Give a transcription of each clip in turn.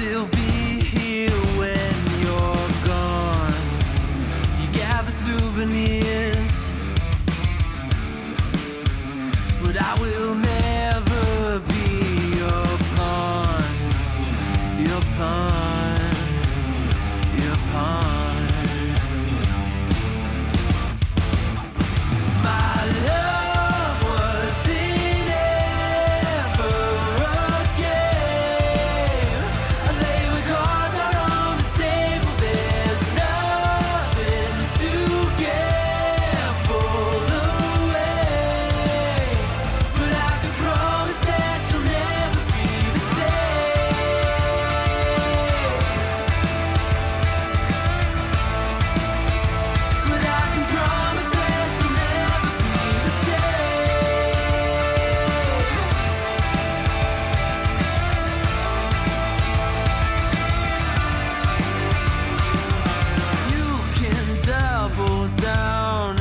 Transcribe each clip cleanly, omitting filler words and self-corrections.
still be here when you're gone. You gather souvenirs, but I will never be your pawn, your pawn, your pawn. My love wasn't ever a game. I lay my cards out on the table. There's nothing to gamble away, but I can promise that you'll never be the same. But I can promise that you'll never be the same. You can double down.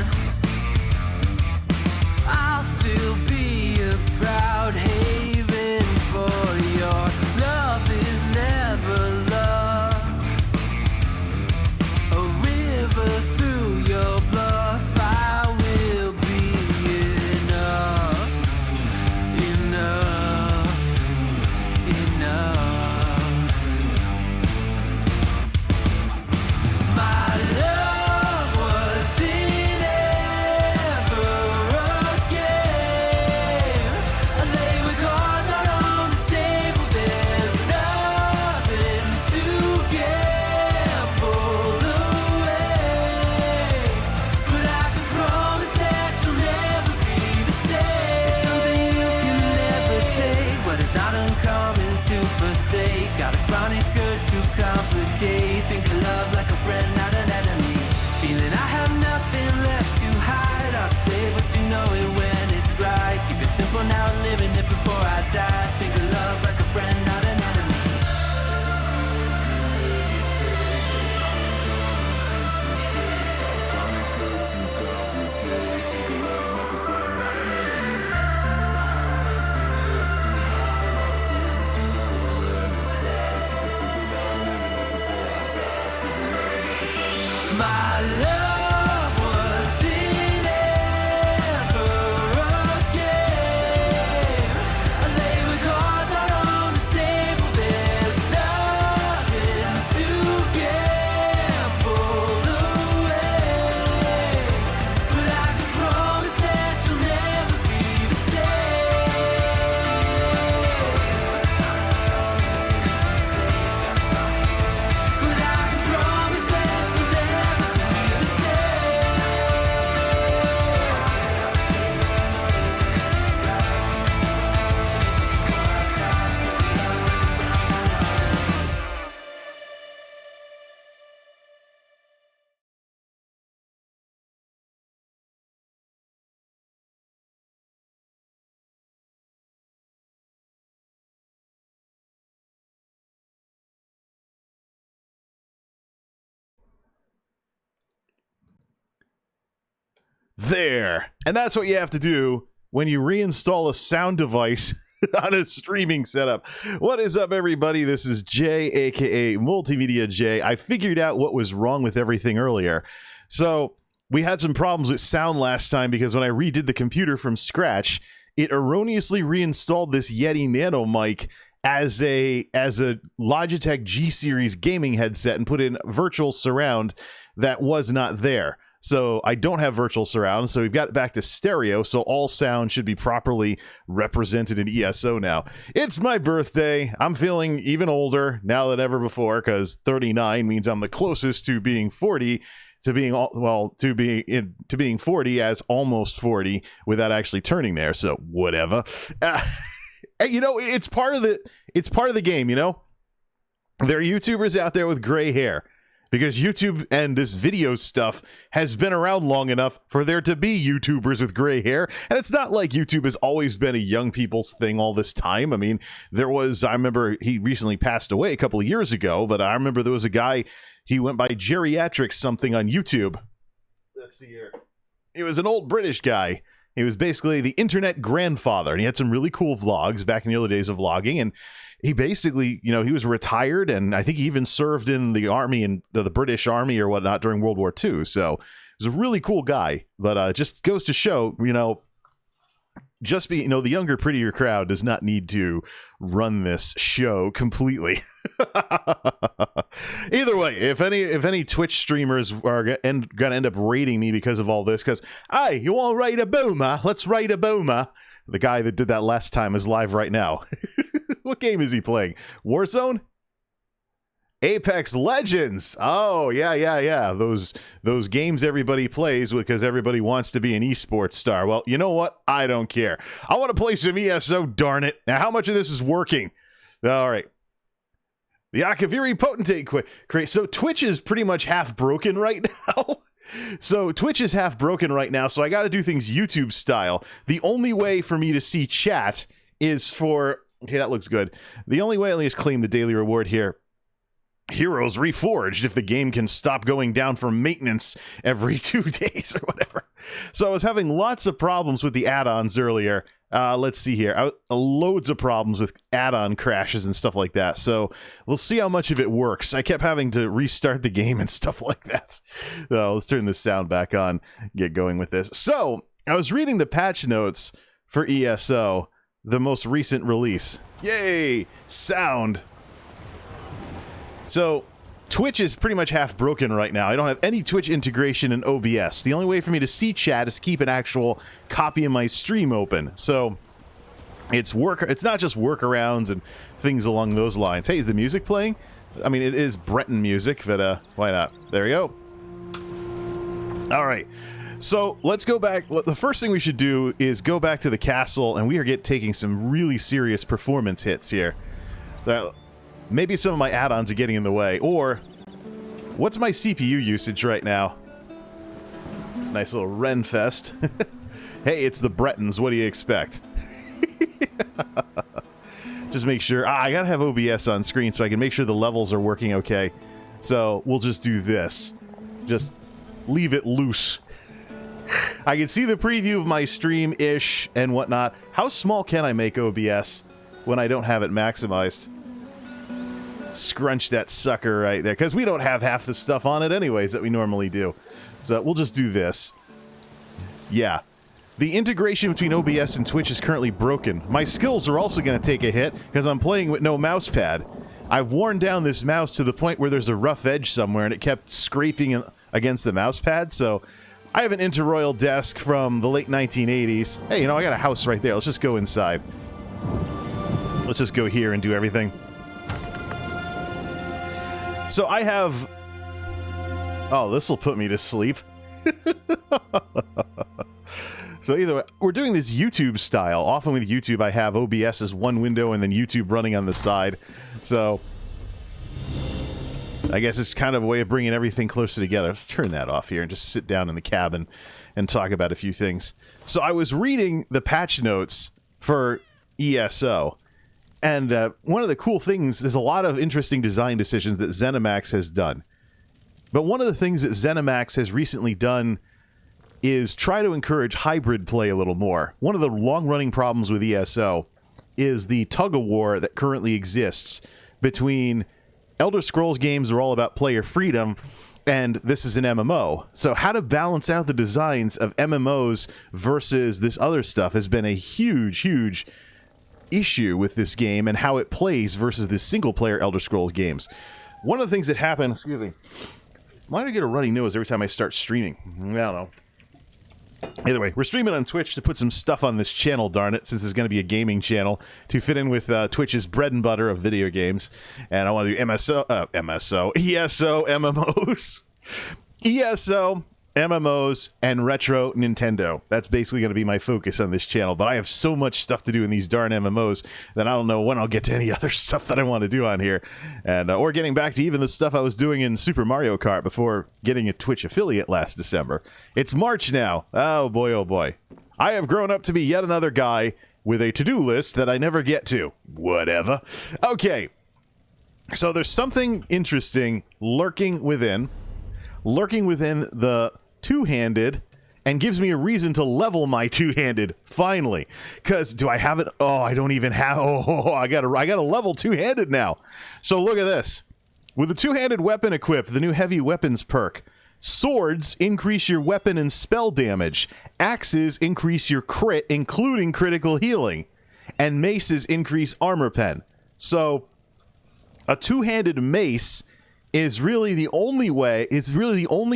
I'll still be a proud haven for your love is never love. A river through your bluff, I will be enough, enough, enough. My love wasn't ever a game. I lay my cards out on the table. There's nothing to gamble away, but I can promise that you'll never be the same. Something you can never take, but it's not uncommon to forsake. Got a chronic urge to complicate. Think of love like a friend, not an enemy. Feeling I have nothing left to hide. I'll say what you know it when it's right. Keep it simple now, living it before I die. Think of love like a friend, not an enemy. My love wasn't ever a game. I lay my cards out on the table. There's nothing to gamble away, but I can promise that you'll never be the same. But I can promise that you'll never be the There. And that's what you have to do when you reinstall a sound device on a streaming setup. What is up, everybody? This is Jay, aka Multimedia Jay. I figured out what was wrong with everything earlier. So we had some problems with sound last time because when I redid the computer from scratch, it erroneously reinstalled this Yeti Nano mic as a Logitech G Series gaming headset and put in virtual surround that was not there. So I don't have virtual surround, so we've got back to stereo, so all sound should be properly represented in ESO now. It's my birthday. I'm feeling even older now than ever before, because 39 means I'm the closest to being 40, to being, well, to being 40 as almost 40 without actually turning there, so whatever. You know, it's part of the game, you know? There are YouTubers out there with gray hair. Because YouTube and this video stuff has been around long enough for there to be YouTubers with gray hair. And it's not like YouTube has always been a young people's thing all this time. I mean, I remember he recently passed away a couple of years ago, but I remember there was a guy, he went by Geriatrics something on YouTube. Let's see here. He was an old British guy. He was basically the internet grandfather, and he had some really cool vlogs back in the early days of vlogging. And he basically, you know, he was retired, and I think he even served in the army and the British Army or whatnot during World War II. So he was a really cool guy. But just goes to show, you know, the younger, prettier crowd does not need to run this show completely. Either way, if any Twitch streamers are gonna end up raiding me because of all this, because, hey, you want to raid a boomer? Let's raid a boomer. The guy that did that last time is live right now. What game is he playing? Warzone? Apex Legends. Oh, yeah. Those games everybody plays because everybody wants to be an esports star. Well, you know what? I don't care. I want to play some ESO, darn it. Now, how much of this is working? All right. The Akaviri Potentate crate. So Twitch is pretty much half broken right now. So I got to do things YouTube style. The only way for me to see chat is for... Okay, that looks good. The only way, let me just claim the daily reward here. Heroes Reforged if the game can stop going down for maintenance every 2 days or whatever. So I was having lots of problems with the add-ons earlier. Let's see here. Loads of problems with add-on crashes and stuff like that. So we'll see how much of it works. I kept having to restart the game and stuff like that. Let's turn this sound back on, get going with this. So I was reading the patch notes for ESO, the most recent release. Yay! Sound. So, Twitch is pretty much half broken right now. I don't have any Twitch integration in OBS. The only way for me to see chat is to keep an actual copy of my stream open. So, it's not just workarounds and things along those lines. Hey, is the music playing? I mean, it is Breton music, but why not? There we go. All right. So, let's go back. The first thing we should do is go back to the castle, and we are taking some really serious performance hits here. Maybe some of my add-ons are getting in the way. Or, what's my CPU usage right now? Nice little Renfest. Hey, it's the Bretons. What do you expect? Just make sure... I gotta have OBS on screen so I can make sure the levels are working okay. So, we'll just do this. Just leave it loose. I can see the preview of my stream-ish and whatnot. How small can I make OBS when I don't have it maximized? Scrunch that sucker right there, because we don't have half the stuff on it anyways that we normally do. So we'll just do this. Yeah. The integration between OBS and Twitch is currently broken. My skills are also going to take a hit because I'm playing with no mouse pad. I've worn down this mouse to the point where there's a rough edge somewhere and it kept scraping against the mouse pad, so I have an Interroyal desk from the late 1980s. Hey, you know, I got a house right there. Let's just go inside. Let's just go here and do everything. So I have... Oh, this will put me to sleep. So either way, we're doing this YouTube style. Often with YouTube, I have OBS as one window and then YouTube running on the side. So I guess it's kind of a way of bringing everything closer together. Let's turn that off here and just sit down in the cabin and talk about a few things. So I was reading the patch notes for ESO. And one of the cool things, there's a lot of interesting design decisions that Zenimax has done. But one of the things that Zenimax has recently done is try to encourage hybrid play a little more. One of the long-running problems with ESO is the tug-of-war that currently exists between Elder Scrolls games are all about player freedom, and this is an MMO. So how to balance out the designs of MMOs versus this other stuff has been a huge issue with this game and how it plays versus the single-player Elder Scrolls games. One of the things that happened... Excuse me. Why do I get a runny nose every time I start streaming? I don't know. Either way, we're streaming on Twitch to put some stuff on this channel, darn it, since it's going to be a gaming channel, to fit in with Twitch's bread and butter of video games. And I want to do ESO, MMOs. ESO, MMOs, and retro Nintendo. That's basically going to be my focus on this channel. But I have so much stuff to do in these darn MMOs that I don't know when I'll get to any other stuff that I want to do on here. And or getting back to even the stuff I was doing in Super Mario Kart before getting a Twitch affiliate last December. It's March now. Oh boy, oh boy. I have grown up to be yet another guy with a to-do list that I never get to. Whatever. Okay. So there's something interesting lurking within the two-handed and gives me a reason to level my two-handed finally. Because do I have it? Oh, I don't even have. Oh, I got a level two-handed now. So look at this. With the two-handed weapon equipped, the new heavy weapons perk. Swords increase your weapon and spell damage. Axes increase your crit, including critical healing. And maces increase armor pen. So a two-handed mace is really the only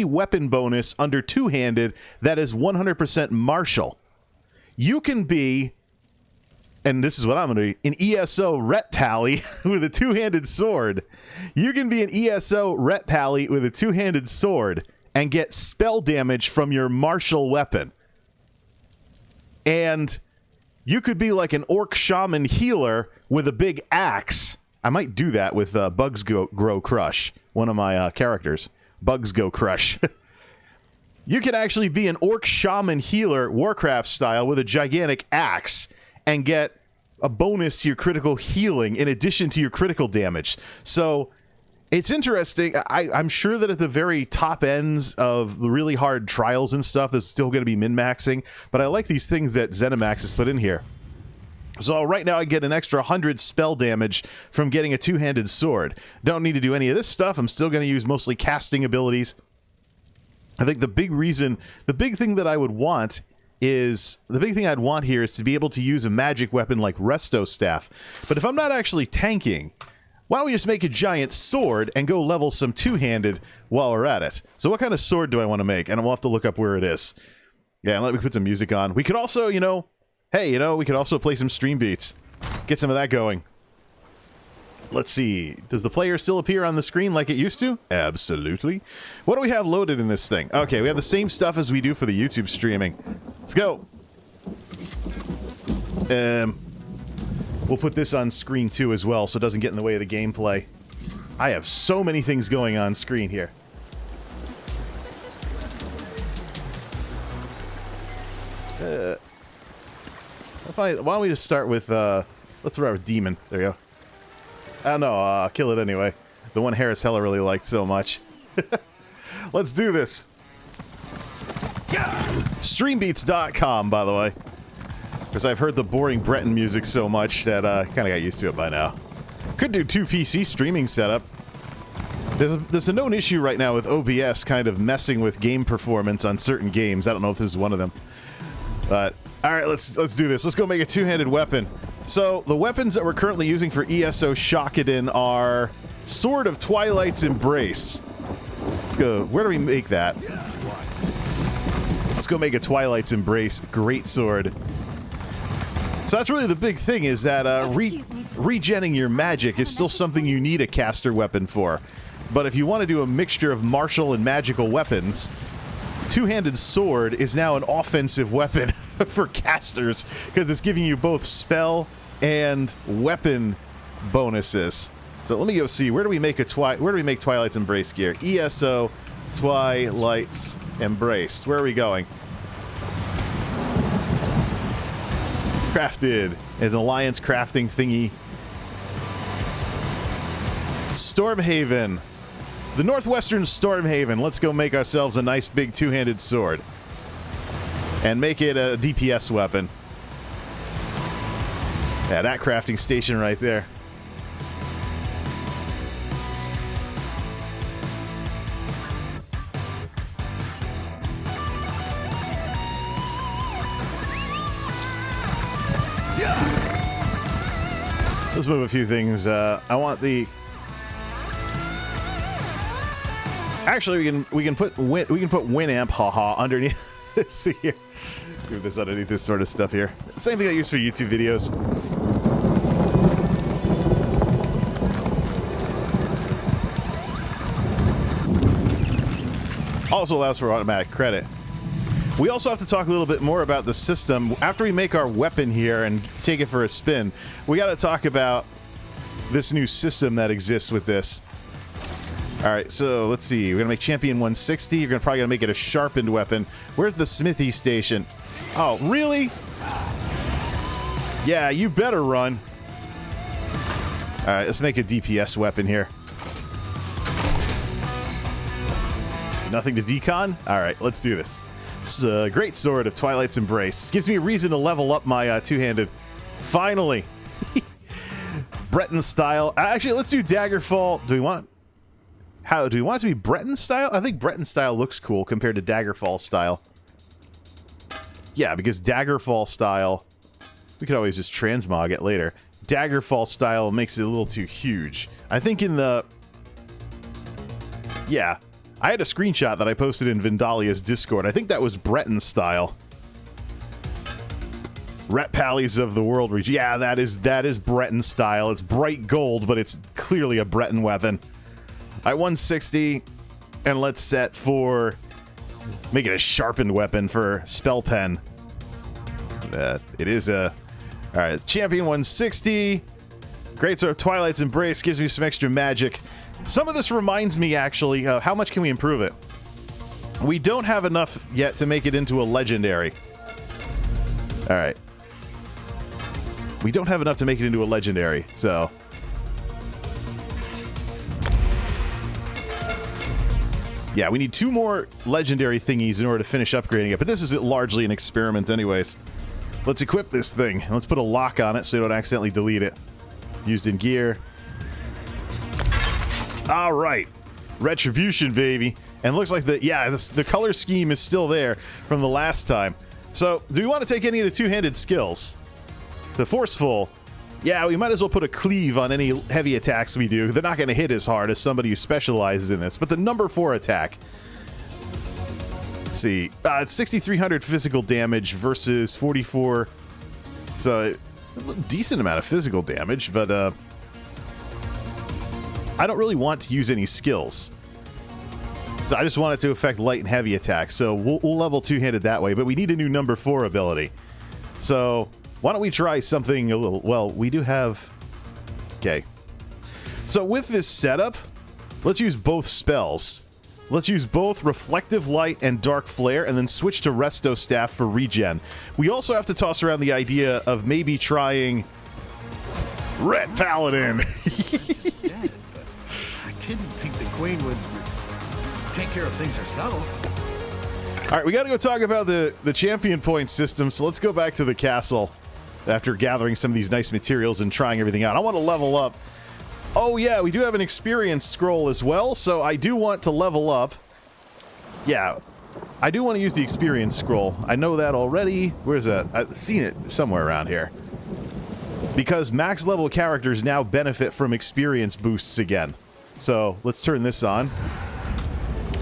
weapon bonus under two-handed that is 100% martial. You can be, and this is what I'm going to be, an ESO ret pally with a two-handed sword. You can be an ESO ret pally with a two-handed sword and get spell damage from your martial weapon. And you could be like an orc shaman healer with a big axe. I might do that with Bugs Grow Crush, one of my characters. Bugs Go Crush. You can actually be an orc shaman healer, Warcraft style, with a gigantic axe and get a bonus to your critical healing in addition to your critical damage. So it's interesting. I'm sure that at the very top ends of the really hard trials and stuff, there's still going to be min-maxing, but I like these things that Zenimax has put in here. So right now I get an extra 100 spell damage from getting a two-handed sword. Don't need to do any of this stuff. I'm still going to use mostly casting abilities. I think the big thing I'd want here is to be able to use a magic weapon like Resto Staff. But if I'm not actually tanking, why don't we just make a giant sword and go level some two-handed while we're at it? So what kind of sword do I want to make? And we'll have to look up where it is. Yeah, and let me put some music on. We could also, we could also play some stream beats. Get some of that going. Let's see. Does the player still appear on the screen like it used to? Absolutely. What do we have loaded in this thing? Okay, we have the same stuff as we do for the YouTube streaming. Let's go. We'll put this on screen too as well so it doesn't get in the way of the gameplay. I have so many things going on screen here. Why don't we just start with, let's throw out a demon. There you go. I don't know, I'll kill it anyway. The one Harris Heller really liked so much. Let's do this. Streambeats.com, by the way. Because I've heard the boring Breton music so much that I kind of got used to it by now. Could do 2 PC streaming setup. There's a known issue right now with OBS kind of messing with game performance on certain games. I don't know if this is one of them. But, alright, let's do this. Let's go make a two-handed weapon. So, the weapons that we're currently using for ESO Shokiden are Sword of Twilight's Embrace. Let's go. Where do we make that? Let's go make a Twilight's Embrace great sword. So that's really the big thing, is that regenning your magic is still something you need a caster weapon for. But if you want to do a mixture of martial and magical weapons, two-handed sword is now an offensive weapon for casters, because it's giving you both spell and weapon bonuses. So let me go see, where do we make Twilight's Embrace gear? ESO Twilight's Embrace. Where are we going? Crafted as an alliance crafting thingy. Stormhaven. The Northwestern Stormhaven. Let's go make ourselves a nice big two-handed sword. And make it a DPS weapon. Yeah, that crafting station right there. Let's move a few things. I want the. Actually, we can put Winamp, haha, underneath this here. Move this underneath this sort of stuff here. Same thing I use for YouTube videos. Also allows for automatic credit. We also have to talk a little bit more about the system. After we make our weapon here and take it for a spin, we got to talk about this new system that exists with this. Alright, so let's see. We're going to make Champion 160. You're probably going to make it a sharpened weapon. Where's the smithy station? Oh, really? Yeah, you better run. Alright, let's make a DPS weapon here. Nothing to decon? Alright, let's do this. It's a great sword of Twilight's Embrace. Gives me a reason to level up my two-handed. Finally. Breton style. Actually, let's do Daggerfall. Do we want it to be Breton style? I think Breton style looks cool compared to Daggerfall style. Yeah, because Daggerfall style, we could always just transmog it later. Daggerfall style makes it a little too huge. I think in the... Yeah, I had a screenshot that I posted in Vendalia's Discord. I think that was Breton style. Ret Pallies of the World Reach. Yeah, that is Breton style. It's bright gold, but it's clearly a Breton weapon. At 160, and let's set for... Make it a sharpened weapon for Spell Pen. It is a... Alright, it's Champion 160. Greatsword of Twilight's Embrace gives me some extra magic. Some of this reminds me, actually, how much can we improve it? We don't have enough yet to make it into a legendary. Alright. We don't have enough to make it into a legendary, so... Yeah, we need 2 more legendary thingies in order to finish upgrading it, but this is largely an experiment anyways. Let's equip this thing. Let's put a lock on it so you don't accidentally delete it. Used in gear. Alright. Retribution, baby. And it looks like the color scheme is still there from the last time. So, do we want to take any of the two-handed skills? The Forceful. Yeah, we might as well put a cleave on any heavy attacks we do. They're not going to hit as hard as somebody who specializes in this. But the number 4 attack. Let's see. It's 6,300 physical damage versus 44. So, a decent amount of physical damage, but I don't really want to use any skills. So I just want it to affect light and heavy attacks. So we'll level two-handed that way, but we need a new number 4 ability. So why don't we try something a little... Well, we do have... Okay. So with this setup, let's use both spells. Let's use both Reflective Light and Dark Flare, and then switch to Resto Staff for regen. We also have to toss around the idea of maybe trying Red Paladin. Dead, but I didn't think the Queen would take care of things herself. All right, we got to go talk about the champion point system, so let's go back to the castle after gathering some of these nice materials and trying everything out. I want to level up. Oh, yeah, we do have an experience scroll as well, so I do want to level up. Yeah, I do want to use the experience scroll. I know that already. Where's that? I've seen it somewhere around here. Because max level characters now benefit from experience boosts again. So let's turn this on.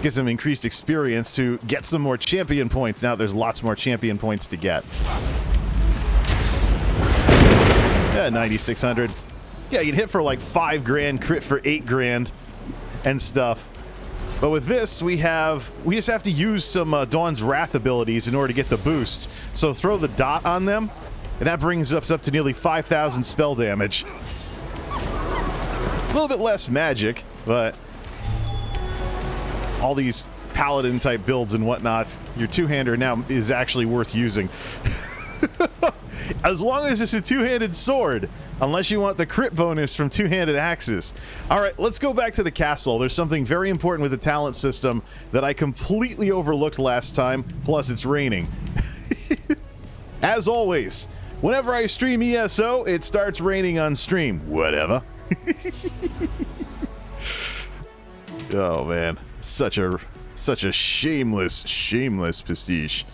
Get some increased experience to get some more champion points. Now there's lots more champion points to get. Yeah, 9,600. Yeah, you can hit for like 5 grand, crit for 8 grand, and stuff. But with this, we just have to use some Dawn's Wrath abilities in order to get the boost. So throw the dot on them, and that brings us up to nearly 5,000 spell damage. A little bit less magic, but all these paladin type builds and whatnot, your two-hander now is actually worth using. As long as it's a two-handed sword, unless you want the crit bonus from two-handed axes. Alright, let's go back to the castle. There's something very important with the talent system that I completely overlooked last time, plus it's raining. As always, whenever I stream ESO, it starts raining on stream. Whatever. Oh man, such a shameless pastiche.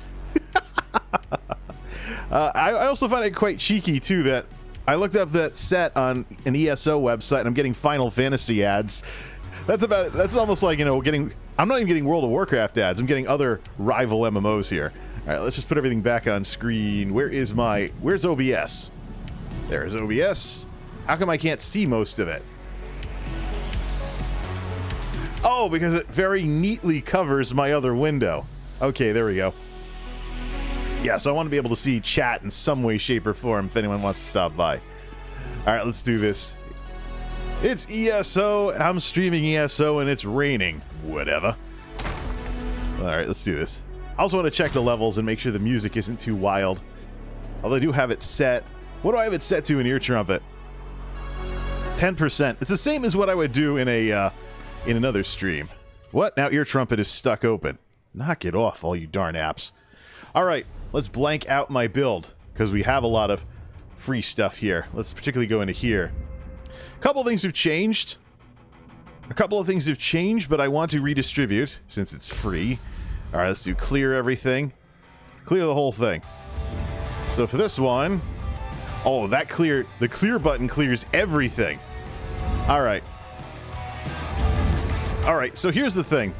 I also find it quite cheeky too that I looked up that set on an ESO website and I'm getting Final Fantasy ads. That's almost like, you know, I'm not even getting World of Warcraft ads. I'm getting other rival MMOs here. All right, let's just put everything back on screen. Where's OBS? There's OBS. How come I can't see most of it? Oh, because it very neatly covers my other window. Okay, there we go. Yeah, so I want to be able to see chat in some way, shape, or form if anyone wants to stop by. All right, let's do this. It's ESO. I'm streaming ESO, and it's raining. Whatever. All right, let's do this. I also want to check the levels and make sure the music isn't too wild. Although I do have it set. What do I have it set to in Ear Trumpet? 10%. It's the same as what I would do in another stream. What? Now Ear Trumpet is stuck open. Knock it off, all you darn apps. All right, let's blank out my build because we have a lot of free stuff here. Let's particularly go into here. A couple of things have changed. But I want to redistribute since it's free. All right, let's do clear everything. Clear the whole thing. So for this one, oh, the clear button clears everything. All right. All right, so here's the thing.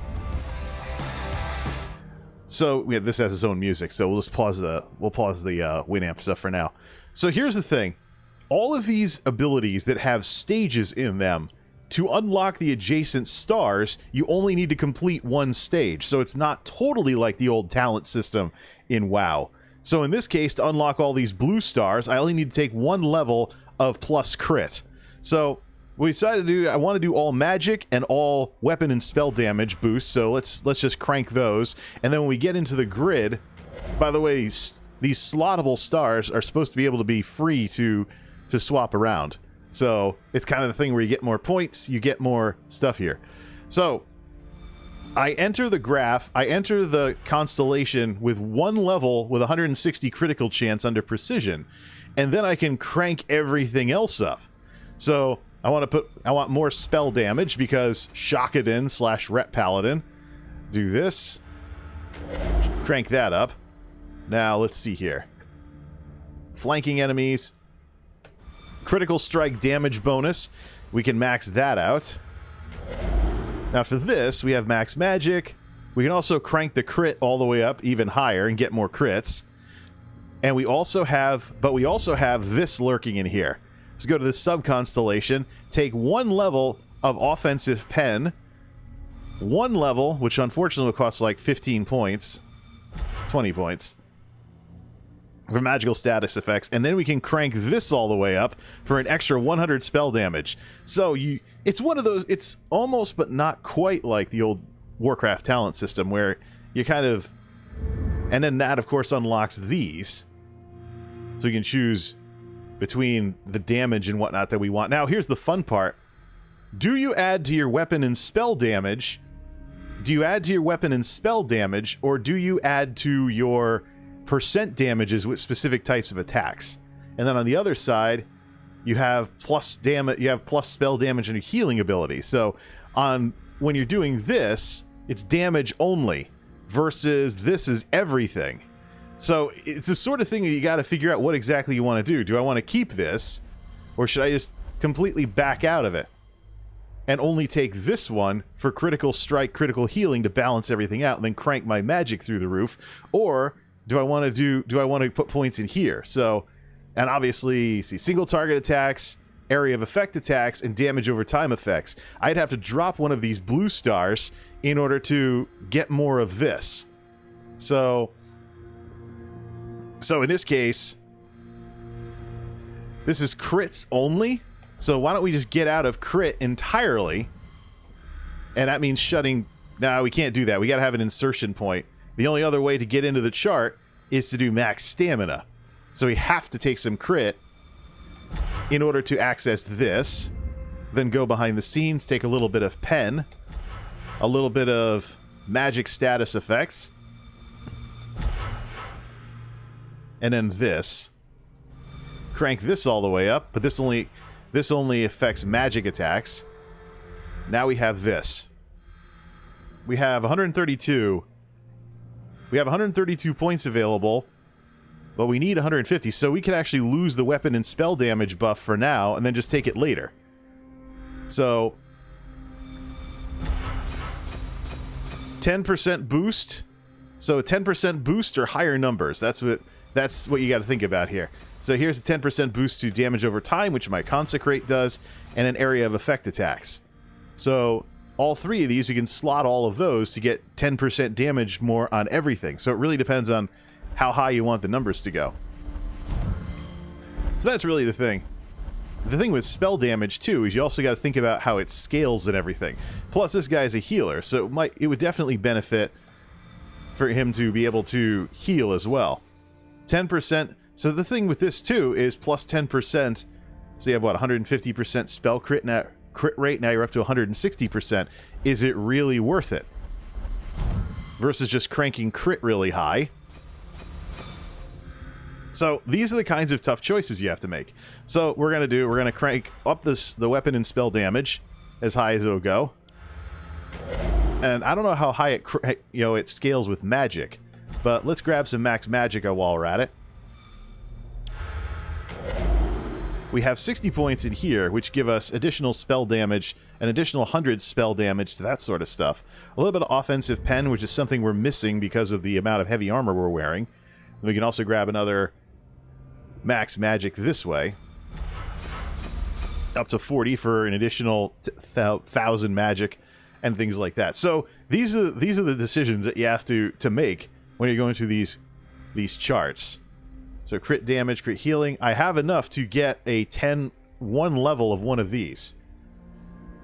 So this has its own music, so we'll just pause the Winamp stuff for now. So here's the thing. All of these abilities that have stages in them, to unlock the adjacent stars, you only need to complete one stage. So it's not totally like the old talent system in WoW. So in this case, to unlock all these blue stars, I only need to take one level of plus crit. So what we decided to do, I want to do all magic and all weapon and spell damage boosts. So let's just crank those. And then when we get into the grid, by the way, these slottable stars are supposed to be able to be free to swap around. So it's kind of the thing where you get more points, you get more stuff here. So I enter the graph, I enter the constellation with one level with 160 critical chance under precision, and then I can crank everything else up. So I want more spell damage because Shakadin / Rep Paladin. Do this. Crank that up. Now let's see here. Flanking enemies. Critical strike damage bonus. We can max that out. Now for this, we have max magic. We can also crank the crit all the way up even higher and get more crits. And we also have this lurking in here. Let's go to the sub-constellation. Take one level of offensive pen. One level, which unfortunately will cost like 15 points. 20 points. For magical status effects, and then we can crank this all the way up for an extra 100 spell damage. So it's one of those, it's almost but not quite like the old Warcraft talent system where you kind of, and then that of course unlocks these. So you can choose between the damage and whatnot that we want. Now here's the fun part. Do you add to your weapon and spell damage? Do you add to your weapon and spell damage, or do you add to your percent damages with specific types of attacks? And then on the other side, you have plus damage, you have plus spell damage and your healing ability. So when you're doing this, it's damage only versus this is everything. So it's the sort of thing that you got to figure out what exactly you want to do. Do I want to keep this, or should I just completely back out of it and only take this one for critical strike, critical healing to balance everything out, and then crank my magic through the roof? Or do I want to put points in here? So, and obviously, see, single target attacks, area of effect attacks, and damage over time effects. I'd have to drop one of these blue stars in order to get more of this. So in this case, this is crits only. So why don't we just get out of crit entirely? And that means shutting... No, we can't do that. We got to have an insertion point. The only other way to get into the chart is to do max stamina. So we have to take some crit in order to access this. Then go behind the scenes, take a little bit of pen, a little bit of magic status effects, and then this. Crank this all the way up, but this only affects magic attacks. Now we have this. We have 132. We have 132 points available, but we need 150, so we could actually lose the weapon and spell damage buff for now, and then just take it later. So 10% boost. So a 10% boost or higher numbers. That's what you got to think about here. So here's a 10% boost to damage over time, which my Consecrate does, and an area of effect attacks. So all three of these, we can slot all of those to get 10% damage more on everything. So it really depends on how high you want the numbers to go. So that's really the thing. The thing with spell damage, too, is you also got to think about how it scales and everything. Plus, this guy's a healer, so it would definitely benefit for him to be able to heal as well. 10%. So the thing with this, too, is plus 10%. So you have, what, 150% spell crit rate? Now you're up to 160%. Is it really worth it? Versus just cranking crit really high. So these are the kinds of tough choices you have to make. So we're going to crank up the weapon and spell damage as high as it'll go. And I don't know how high it scales with magic, but let's grab some max magicka while we're at it. We have 60 points in here, which give us additional spell damage, an additional 100 spell damage to that sort of stuff. A little bit of offensive pen, which is something we're missing because of the amount of heavy armor we're wearing. We can also grab another max magic this way. Up to 40 for an additional 1,000 magic and things like that. So these are the decisions that you have to make when you're going through these charts. So crit damage, crit healing. I have enough to get a 1 level of one of these.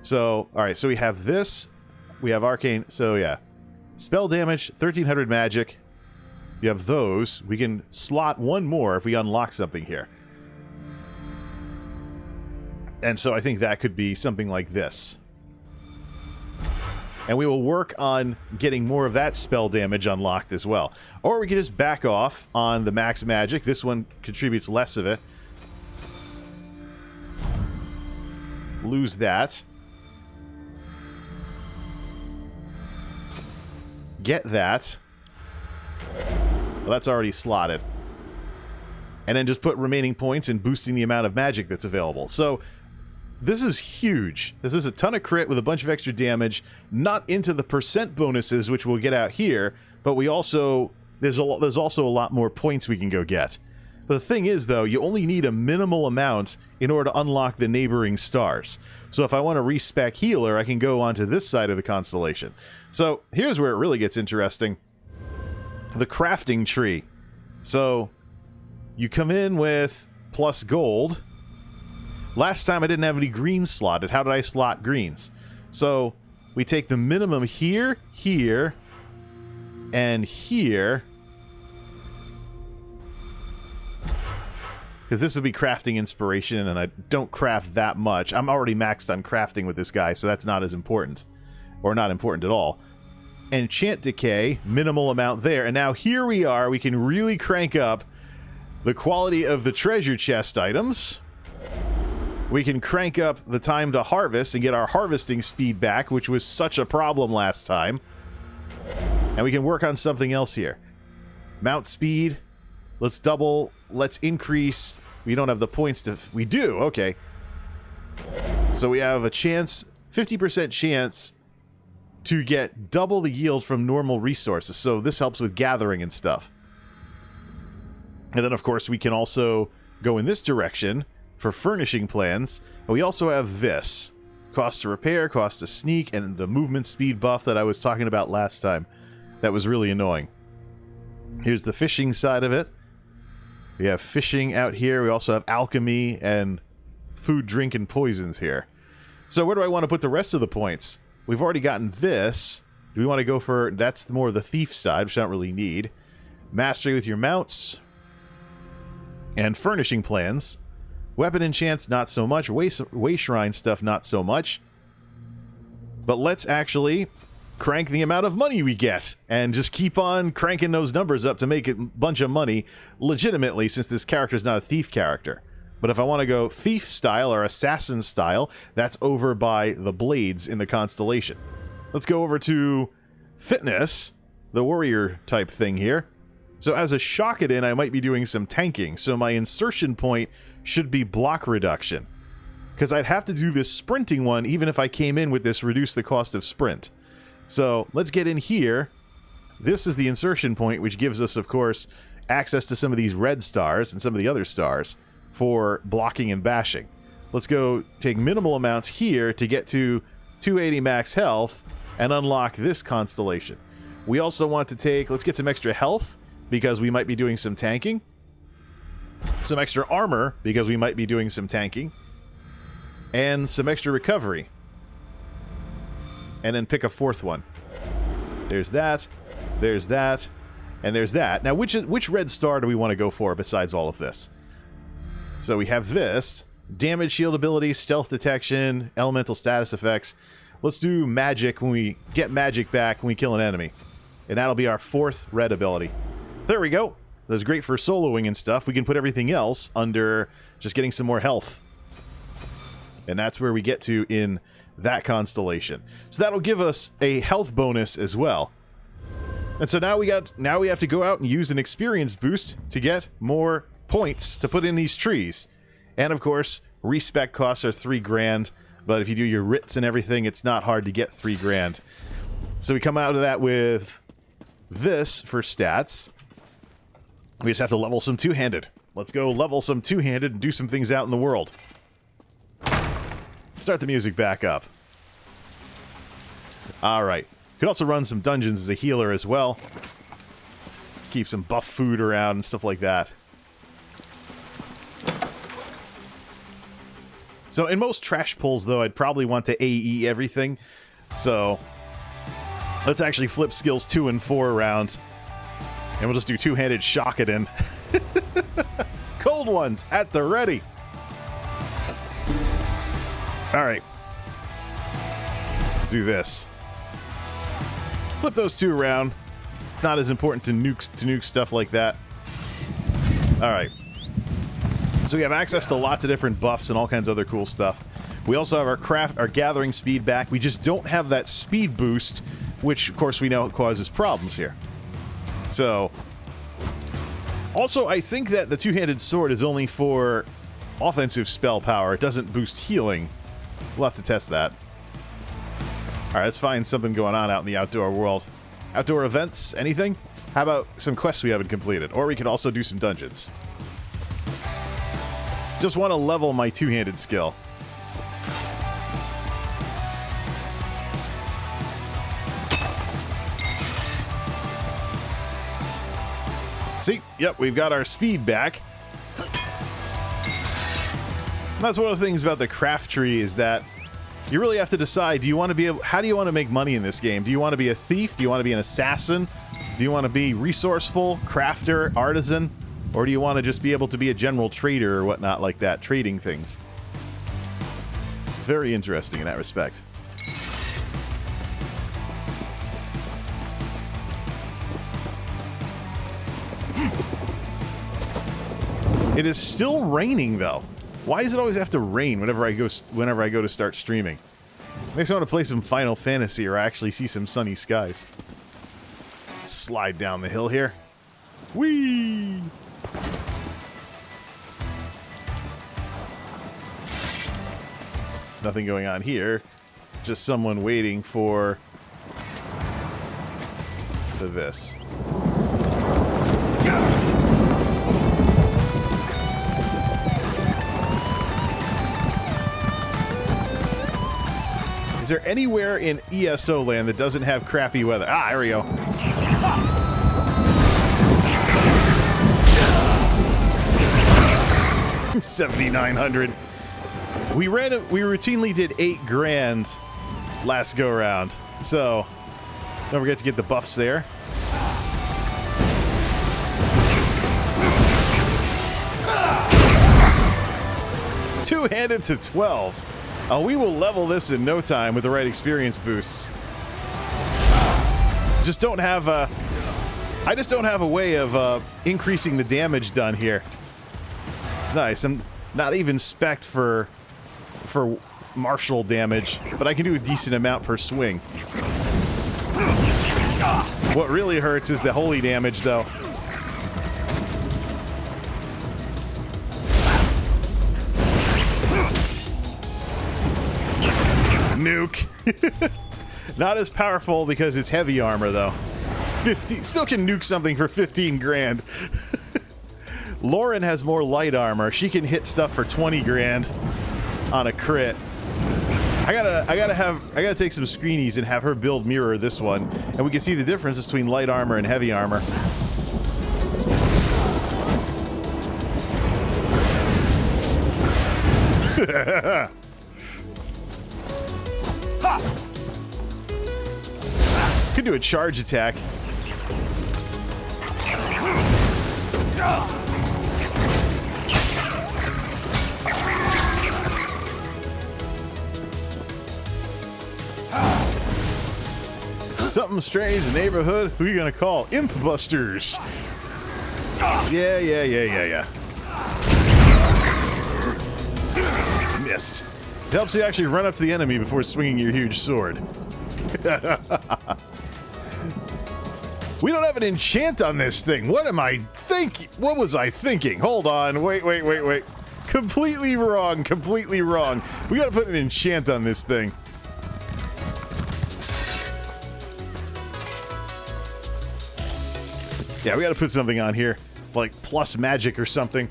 So, alright, so we have this. We have arcane. So, yeah. Spell damage, 1,300 magic. You have those. We can slot one more if we unlock something here. And so I think that could be something like this. And we will work on getting more of that spell damage unlocked as well. Or we can just back off on the max magic. This one contributes less of it. Lose that. Get that. Well, that's already slotted. And then just put remaining points in boosting the amount of magic that's available. So this is huge. This is a ton of crit with a bunch of extra damage, not into the percent bonuses, which we'll get out here, but we also, there's also a lot more points we can go get. But the thing is, though, you only need a minimal amount in order to unlock the neighboring stars. So if I want to respec healer, I can go onto this side of the constellation. So here's where it really gets interesting. The crafting tree. So you come in with plus gold. Last time I didn't have any greens slotted. How did I slot greens? So we take the minimum here, here, and here. Because this would be crafting inspiration, and I don't craft that much. I'm already maxed on crafting with this guy, so that's not as important. Or not important at all. Enchant decay, minimal amount there. And now here we are. We can really crank up the quality of the treasure chest items. We can crank up the time to harvest and get our harvesting speed back, which was such a problem last time. And we can work on something else here. Mount speed. Let's double. Let's increase. We don't have the points to... We do. Okay. So we have a chance, 50% chance to get double the yield from normal resources. So this helps with gathering and stuff. And then, of course, we can also go in this direction for furnishing plans. And we also have this. Cost to repair, cost to sneak, and the movement speed buff that I was talking about last time. That was really annoying. Here's the fishing side of it. We have fishing out here. We also have alchemy and food, drink, and poisons here. So where do I want to put the rest of the points? We've already gotten this. Do we want to go for... That's more of the thief side, which I don't really need. Mastery with your mounts. And furnishing plans. Weapon enchants, not so much. Way shrine stuff, not so much. But let's actually crank the amount of money we get. And just keep on cranking those numbers up to make it a bunch of money. Legitimately, since this character is not a thief character. But if I want to go thief style or assassin style, that's over by the blades in the constellation. Let's go over to fitness, the warrior type thing here. So as a Shakadin, I might be doing some tanking. So my insertion point should be block reduction. Because I'd have to do this sprinting one even if I came in with this reduce the cost of sprint. So let's get in here. This is the insertion point, which gives us, of course, access to some of these red stars and some of the other stars for blocking and bashing. Let's go take minimal amounts here to get to 280 max health and unlock this constellation. We also want to take, let's get some extra health because we might be doing some tanking. Some extra armor because we might be doing some tanking. And some extra recovery. And then pick a fourth one. There's that, and there's that. Now, which red star do we want to go for besides all of this? So we have this. Damage, shield ability, stealth detection, elemental status effects. Let's do magic when we get magic back when we kill an enemy. And that'll be our fourth red ability. There we go. So it's great for soloing and stuff. We can put everything else under just getting some more health. And that's where we get to in that constellation. So that'll give us a health bonus as well. And so now we have to go out and use an experience boost to get more points to put in these trees. And of course, respec costs are 3 grand, but if you do your writs and everything, it's not hard to get 3 grand. So we come out of that with this for stats. We just have to level some two-handed. Let's go level some two-handed and do some things out in the world. Start the music back up. Alright. Could also run some dungeons as a healer as well. Keep some buff food around and stuff like that. So in most trash pulls, though, I'd probably want to AE everything. So let's actually flip skills 2 and 4 around. And we'll just do two-handed shock it in. Cold ones at the ready. Alright. Do this. Flip those 2 around. Not as important to nuke stuff like that. Alright. So we have access to lots of different buffs and all kinds of other cool stuff. We also have our gathering speed back. We just don't have that speed boost, which of course we know causes problems here. So, also I think that the two-handed sword is only for offensive spell power. It doesn't boost healing. We'll have to test that. Alright, let's find something going on out in the outdoor world. Outdoor events? Anything? How about some quests we haven't completed? Or we could also do some dungeons. Just want to level my two-handed skill. See? Yep, we've got our speed back. That's one of the things about the craft tree is that you really have to decide, do you want to be how do you want to make money in this game? Do you want to be a thief? Do you want to be an assassin? Do you want to be resourceful, crafter, artisan? Or do you want to just be able to be a general trader or whatnot like that, trading things? Very interesting in that respect. It is still raining, though. Why does it always have to rain whenever I go to start streaming? Makes me want to play some Final Fantasy or actually see some sunny skies. Slide down the hill here. Whee! Nothing going on here. Just someone waiting for this. Is there anywhere in ESO land that doesn't have crappy weather? Ah, there we go. 7,900. We routinely did 8 grand last go around, so don't forget to get the buffs there. Two-handed to 12. We will level this in no time with the right experience boosts. Just don't have a... I just don't have a way of increasing the damage done here. Nice. I'm not even spec'd for martial damage, but I can do a decent amount per swing. What really hurts is the holy damage, though. Nuke. Not as powerful because it's heavy armor, though. 50 still can nuke something for 15 grand. Lauren has more light armor. She can hit stuff for 20 grand on a crit. I gotta take some screenies and have her build mirror this one, and we can see the difference between light armor and heavy armor. Could do a charge attack. Something strange in the neighborhood. Who are you gonna call? Imp Busters. Yeah. Missed. It helps you actually run up to the enemy before swinging your huge sword. We don't have an enchant on this thing. What am I thinking? What was I thinking? Hold on. Wait. Completely wrong. We gotta put an enchant on this thing. Yeah, we gotta put something on here. Like plus magic or something.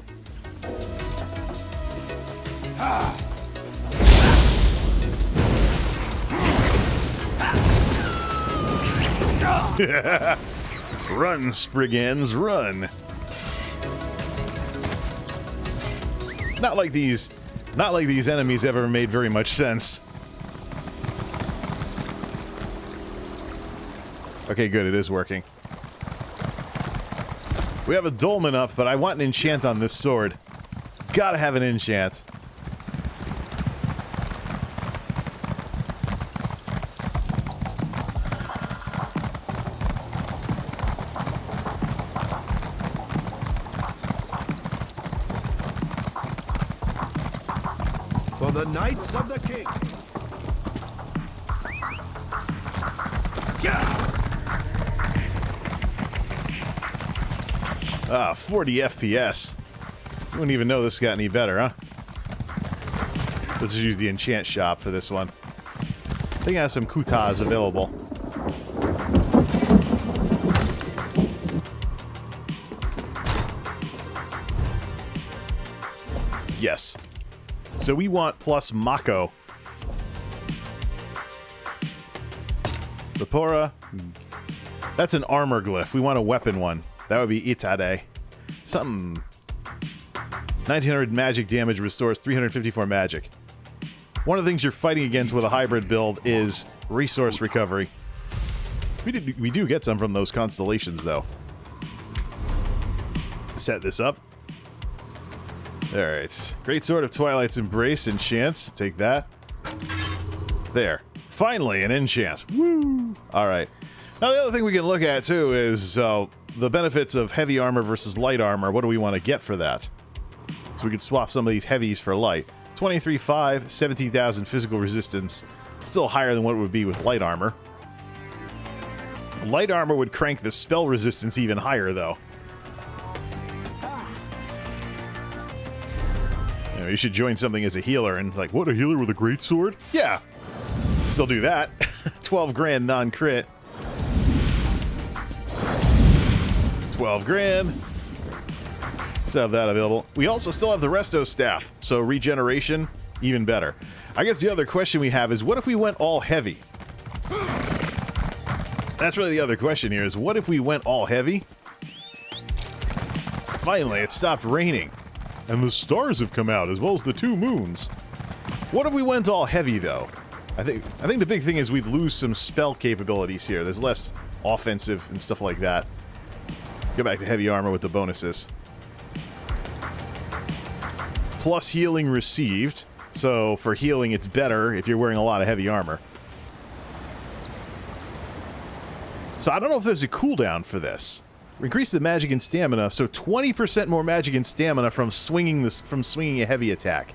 Run, Spriggans, run. Not like these enemies ever made very much sense. Okay, good, it is working. We have a dolmen up, but I want an enchant on this sword. Gotta have an enchant. For the Knights of the King. Ah, 40 FPS. You wouldn't even know this got any better, huh? Let's just use the enchant shop for this one. I think it has some kutas available. Yes. So we want plus Mako. Lepora. That's an armor glyph. We want a weapon one. That would be Itade. Something. 1900 magic damage restores 354 magic. One of the things you're fighting against with a hybrid build is resource recovery. We do get some from those constellations, though. Set this up. Alright. Great Sword of Twilight's Embrace, enchants. Take that. There. Finally, an enchant. Woo! Alright. Now, the other thing we can look at, too, is the benefits of heavy armor versus light armor. What do we want to get for that? So we could swap some of these heavies for light. 23.5, 17,000 physical resistance. Still higher than what it would be with light armor. Light armor would crank the spell resistance even higher, though. You know, you should join something as a healer and, like, what, a healer with a great sword? Yeah. Still do that. 12 grand non-crit. 12 grand. Still have that available. We also still have the Resto Staff, so regeneration, even better. I guess the other question we have is, what if we went all heavy? That's really the other question here, is what if we went all heavy? Finally, it stopped raining. And the stars have come out, as well as the 2 moons. What if we went all heavy, though? I think the big thing is we'd lose some spell capabilities here. There's less offensive and stuff like that. Go back to heavy armor with the bonuses. Plus healing received. So for healing, it's better if you're wearing a lot of heavy armor. So I don't know if there's a cooldown for this. Increase the magic and stamina, so 20% more magic and stamina from swinging a heavy attack.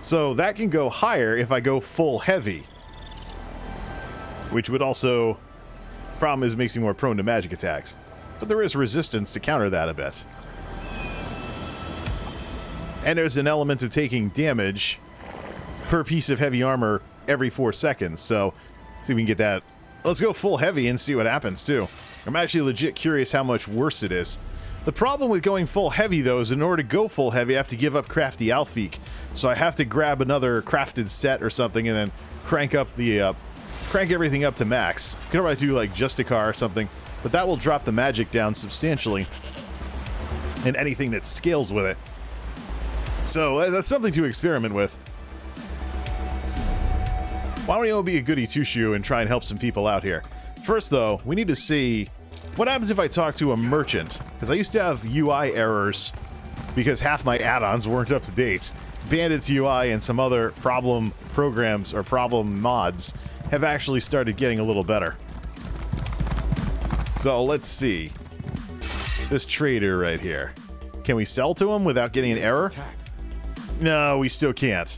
So that can go higher if I go full heavy. Which would also... Problem is, it makes me more prone to magic attacks. But there is resistance to counter that a bit. And there's an element of taking damage per piece of heavy armor every 4 seconds, so see if we can get that. Let's go full heavy and see what happens, too. I'm actually legit curious how much worse it is. The problem with going full heavy, though, is in order to go full heavy, I have to give up Crafty Alfiq. So I have to grab another crafted set or something and then crank up the, crank everything up to max. Could probably do, like, Justicar or something, but that will drop the magic down substantially. And anything that scales with it. So that's something to experiment with. Why don't you be a goody two-shoe and try and help some people out here? First, though, we need to see what happens if I talk to a merchant. Because I used to have UI errors because half my add-ons weren't up to date. Bandits UI and some other problem programs or problem mods have actually started getting a little better. So let's see. This trader right here. Can we sell to him without getting an error? Attack. No, we still can't.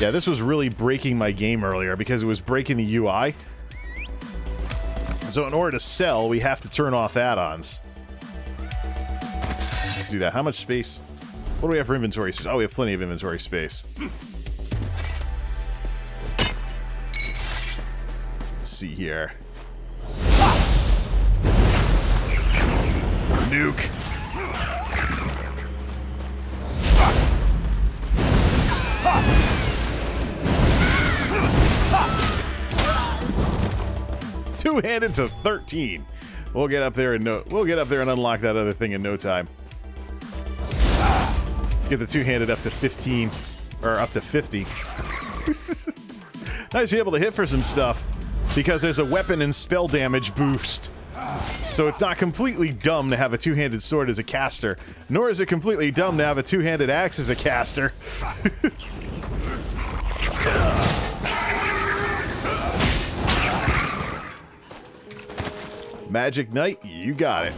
Yeah, this was really breaking my game earlier because it was breaking the UI. So in order to sell, we have to turn off add-ons. Let's do that. How much space? What do we have for inventory space? Oh, we have plenty of inventory space. Let's see here. Nuke. Two-handed to 13. We'll get up there and unlock that other thing in no time. Get the two-handed up to 15 or up to 50. Nice to be able to hit for some stuff because there's a weapon and spell damage boost. So it's not completely dumb to have a two-handed sword as a caster, nor is it completely dumb to have a two-handed axe as a caster. Magic Knight, you got it.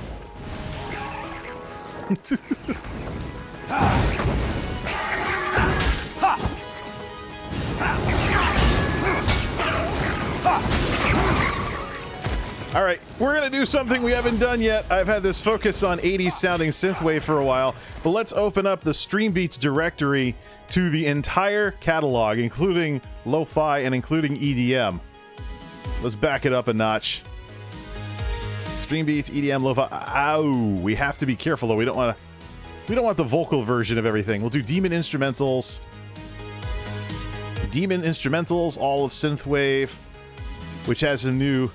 All right, we're gonna do something we haven't done yet. I've had this focus on 80s sounding synthwave for a while, but let's open up the Stream Beats directory to the entire catalog, including lo-fi and including EDM. Let's back it up a notch. Stream Beats, EDM, lo-fi. Ow! We have to be careful though. We don't want the vocal version of everything. We'll do Demon Instrumentals. Demon Instrumentals, all of synthwave, which has some new.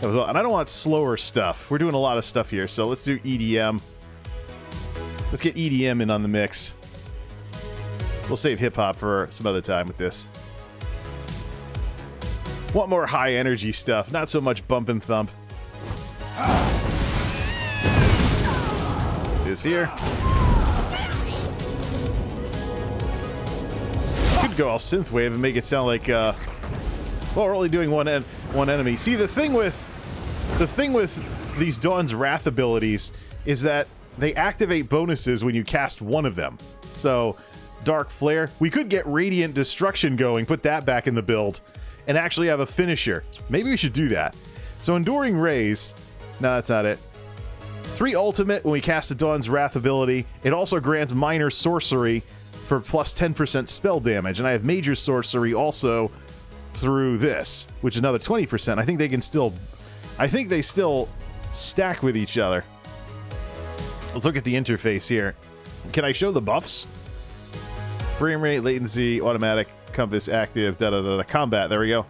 And I don't want slower stuff. We're doing a lot of stuff here, so let's do EDM. Let's get EDM in on the mix. We'll save hip-hop for some other time with this. Want more high-energy stuff, not so much bump and thump. This here. Could go all synthwave and make it sound like, well, we're only doing one enemy. See, the thing with these Dawn's Wrath abilities is that they activate bonuses when you cast one of them. So, Dark Flare. We could get Radiant Destruction going, put that back in the build, and actually have a finisher. Maybe we should do that. So, Enduring Rays. No, that's not it. 3 Ultimate when we cast a Dawn's Wrath ability. It also grants Minor Sorcery for plus 10% spell damage. And I have Major Sorcery also through this, which is another 20%. I think they still stack with each other. Let's look at the interface here. Can I show the buffs? Frame rate, latency, automatic, compass, active, combat. There we go.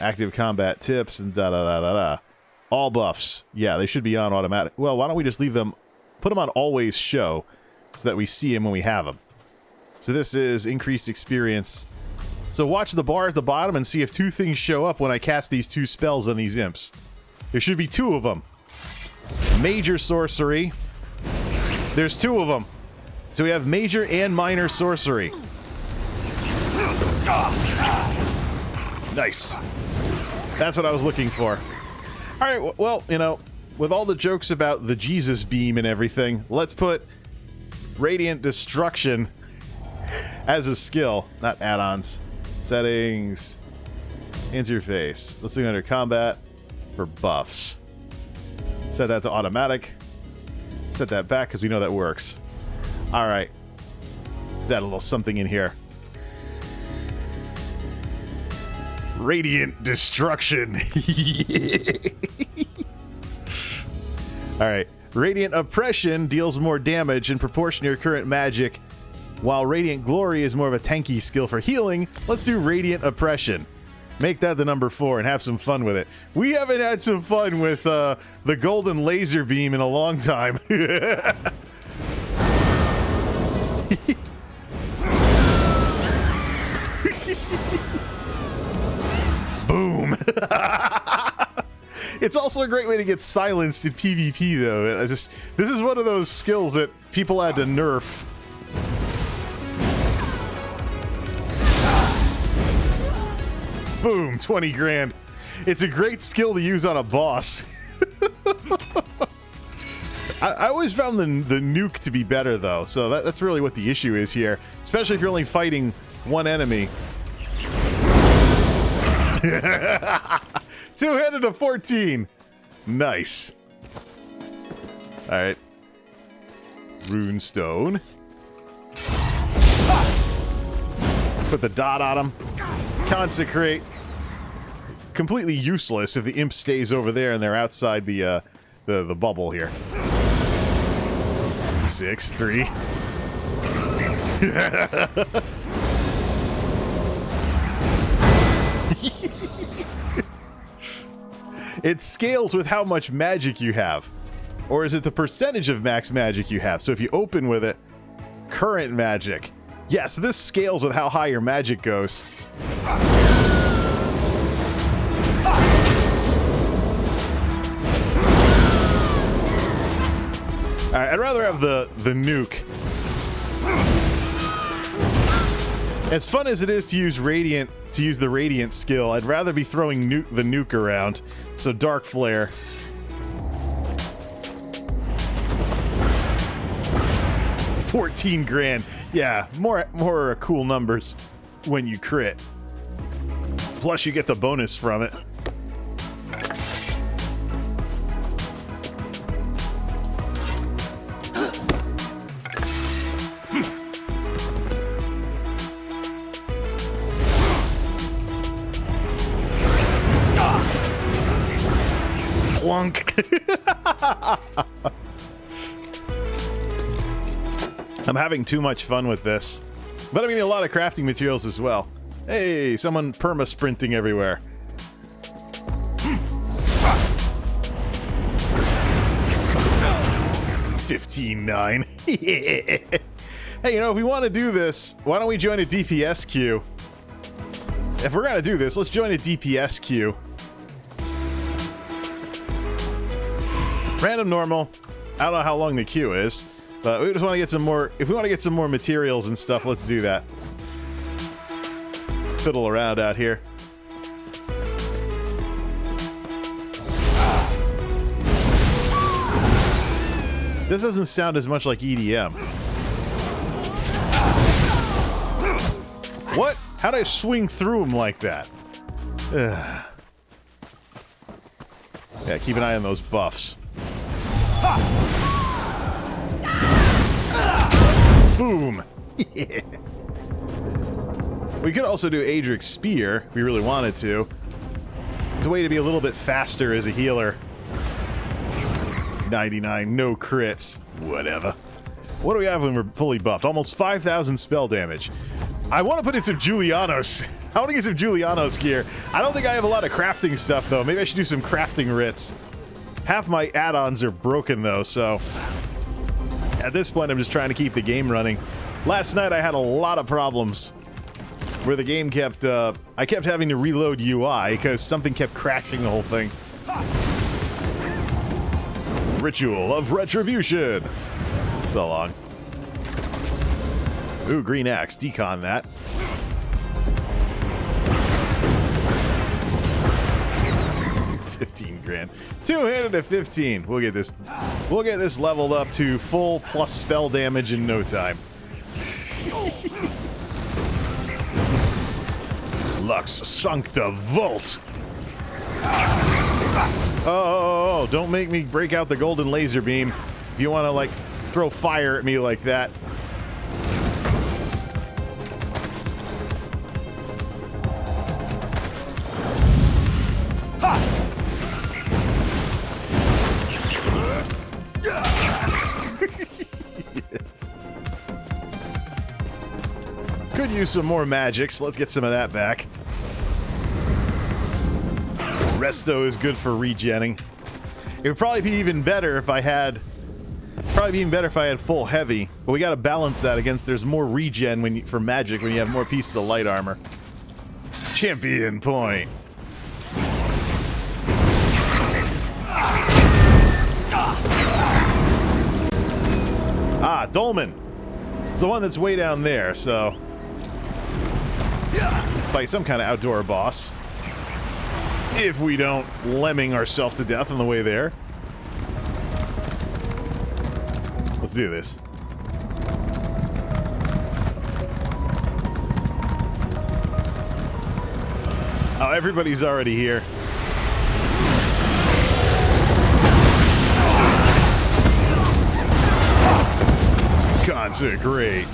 Active combat tips and all buffs. Yeah, they should be on automatic. Well, why don't we just leave them, put them on always show so that we see them when we have them. So this is increased experience. So watch the bar at the bottom and see if 2 things show up when I cast these 2 spells on these imps. There should be 2 of them. Major sorcery. There's 2 of them. So we have major and minor sorcery. Nice. That's what I was looking for. All right, well, you know, with all the jokes about the Jesus beam and everything, let's put Radiant Destruction as a skill, not add-ons. Settings, interface. Let's do under combat for buffs. Set that to automatic. Set that back because we know that works. All right. Let's add a little something in here. Radiant Destruction. All right. Radiant Oppression deals more damage in proportion to your current magic, while Radiant Glory is more of a tanky skill for healing. Let's do Radiant Oppression. Make that the number 4 and have some fun with it. We haven't had some fun with the golden laser beam in a long time. Boom. It's also a great way to get silenced in PvP, though. This is one of those skills that people had to nerf. Boom, 20 grand. It's a great skill to use on a boss. I always found the nuke to be better, though, so that's really what the issue is here. Especially if you're only fighting one enemy. 2-handed to 14. Nice. Alright. Runestone. Put the dot on him. Consecrate. Completely useless if the imp stays over there and they're outside the bubble here. 6, 3. It scales with how much magic you have. Or is it the percentage of max magic you have? So if you open with it, current magic. Yes, this scales with how high your magic goes. Alright, I'd rather have the nuke. As fun as it is to use the radiant skill, I'd rather be throwing the nuke around. So dark flare. $14 grand. Yeah, more cool numbers when you crit. Plus you get the bonus from it. Plunk. I'm having too much fun with this. But I'm getting a lot of crafting materials as well. Hey, someone perma-sprinting everywhere. 15-9. Hey, you know, if we want to do this, why don't we join a DPS queue? If we're going to do this, let's join a DPS queue. Random normal. I don't know how long the queue is, but we just want to get some more. If we want to get some more materials and stuff, let's do that. Fiddle around out here. This doesn't sound as much like EDM. What? How'd I swing through him like that? Ugh. Yeah, keep an eye on those buffs. Boom! Yeah. We could also do Adric's Spear if we really wanted to. It's a way to be a little bit faster as a healer. 99, no crits. Whatever. What do we have when we're fully buffed? Almost 5,000 spell damage. I want to put in some Julianos. I want to get some Julianos gear. I don't think I have a lot of crafting stuff, though. Maybe I should do some crafting writs. Half my add-ons are broken, though, so... At this point, I'm just trying to keep the game running. Last night, I had a lot of problems. Where the game kept, I kept having to reload UI, because something kept crashing the whole thing. Ritual of Retribution! So long. Ooh, green axe. Decon that. $15 grand. 2-handed at 15. We'll get this leveled up to full plus spell damage in no time. Lux Sancta Volt. Oh, don't make me break out the golden laser beam. If you want to, like, throw fire at me like that. Could use some more magics. Let's get some of that back. Resto is good for regenning. It would probably be even better if I had... full heavy, but we gotta balance that against there's more regen for magic when you have more pieces of light armor. Champion point. Ah, Dolmen. It's the one that's way down there, so... Fight some kind of outdoor boss. If we don't lemming ourselves to death on the way there. Let's do this. Oh, everybody's already here. Consecrate.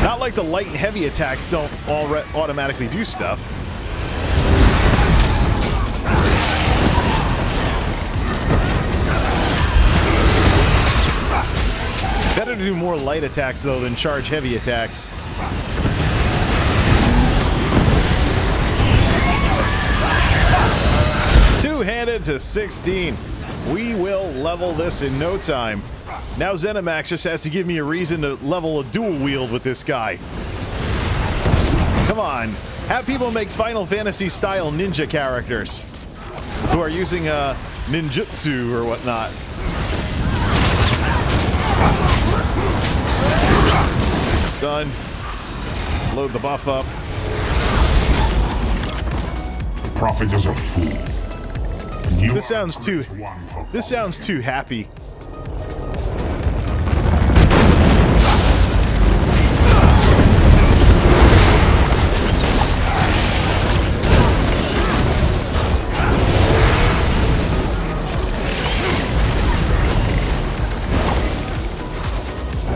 Not like the light and heavy attacks don't automatically do stuff. Better to do more light attacks, though, than charge heavy attacks. Two-handed to 16. We will level this in no time. Now Zenimax just has to give me a reason to level a dual wield with this guy. Come on. Have people make Final Fantasy style ninja characters who are using ninjutsu or whatnot. Stun. Load the buff up. The prophet is a fool. This sounds too happy.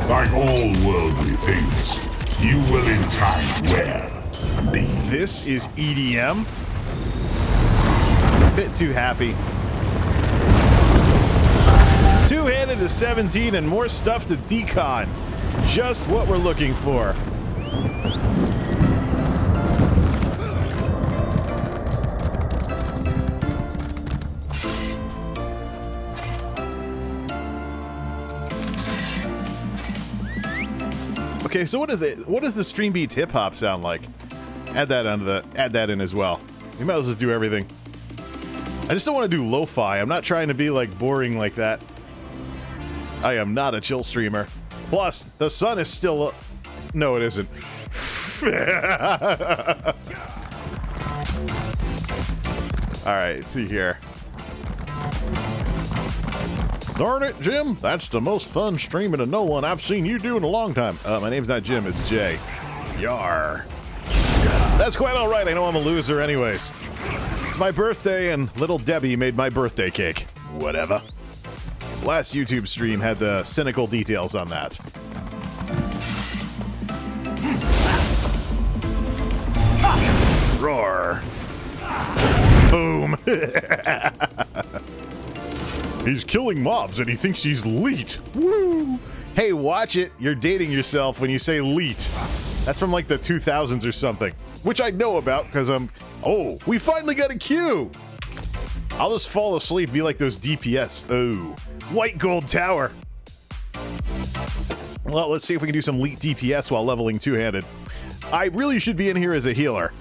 Like all worldly things, you will in time wear me. This is EDM? Bit too happy. Two-handed to 17 and more stuff to decon. Just what we're looking for. Okay, so what does the Stream Beats hip hop sound like? Add that in as well. We might as well do everything. I just don't want to do lo-fi. I'm not trying to be like boring like that. I am not a chill streamer. Plus, the sun is still no, it isn't. Alright, let's see here. Darn it, Jim. That's the most fun streaming to no one I've seen you do in a long time. My name's not Jim, it's Jay. Yar. That's quite alright. I know I'm a loser anyways. It's my birthday and little Debbie made my birthday cake. Whatever. Last YouTube stream had the cynical details on that. Roar. Boom. He's killing mobs and he thinks he's leet. Woo! Hey, watch it. You're dating yourself when you say leet. That's from like the 2000s or something. Which I know about because oh, we finally got a queue! I'll just fall asleep, be like those DPS. Oh, white gold tower. Well, let's see if we can do some leet DPS while leveling two-handed. I really should be in here as a healer.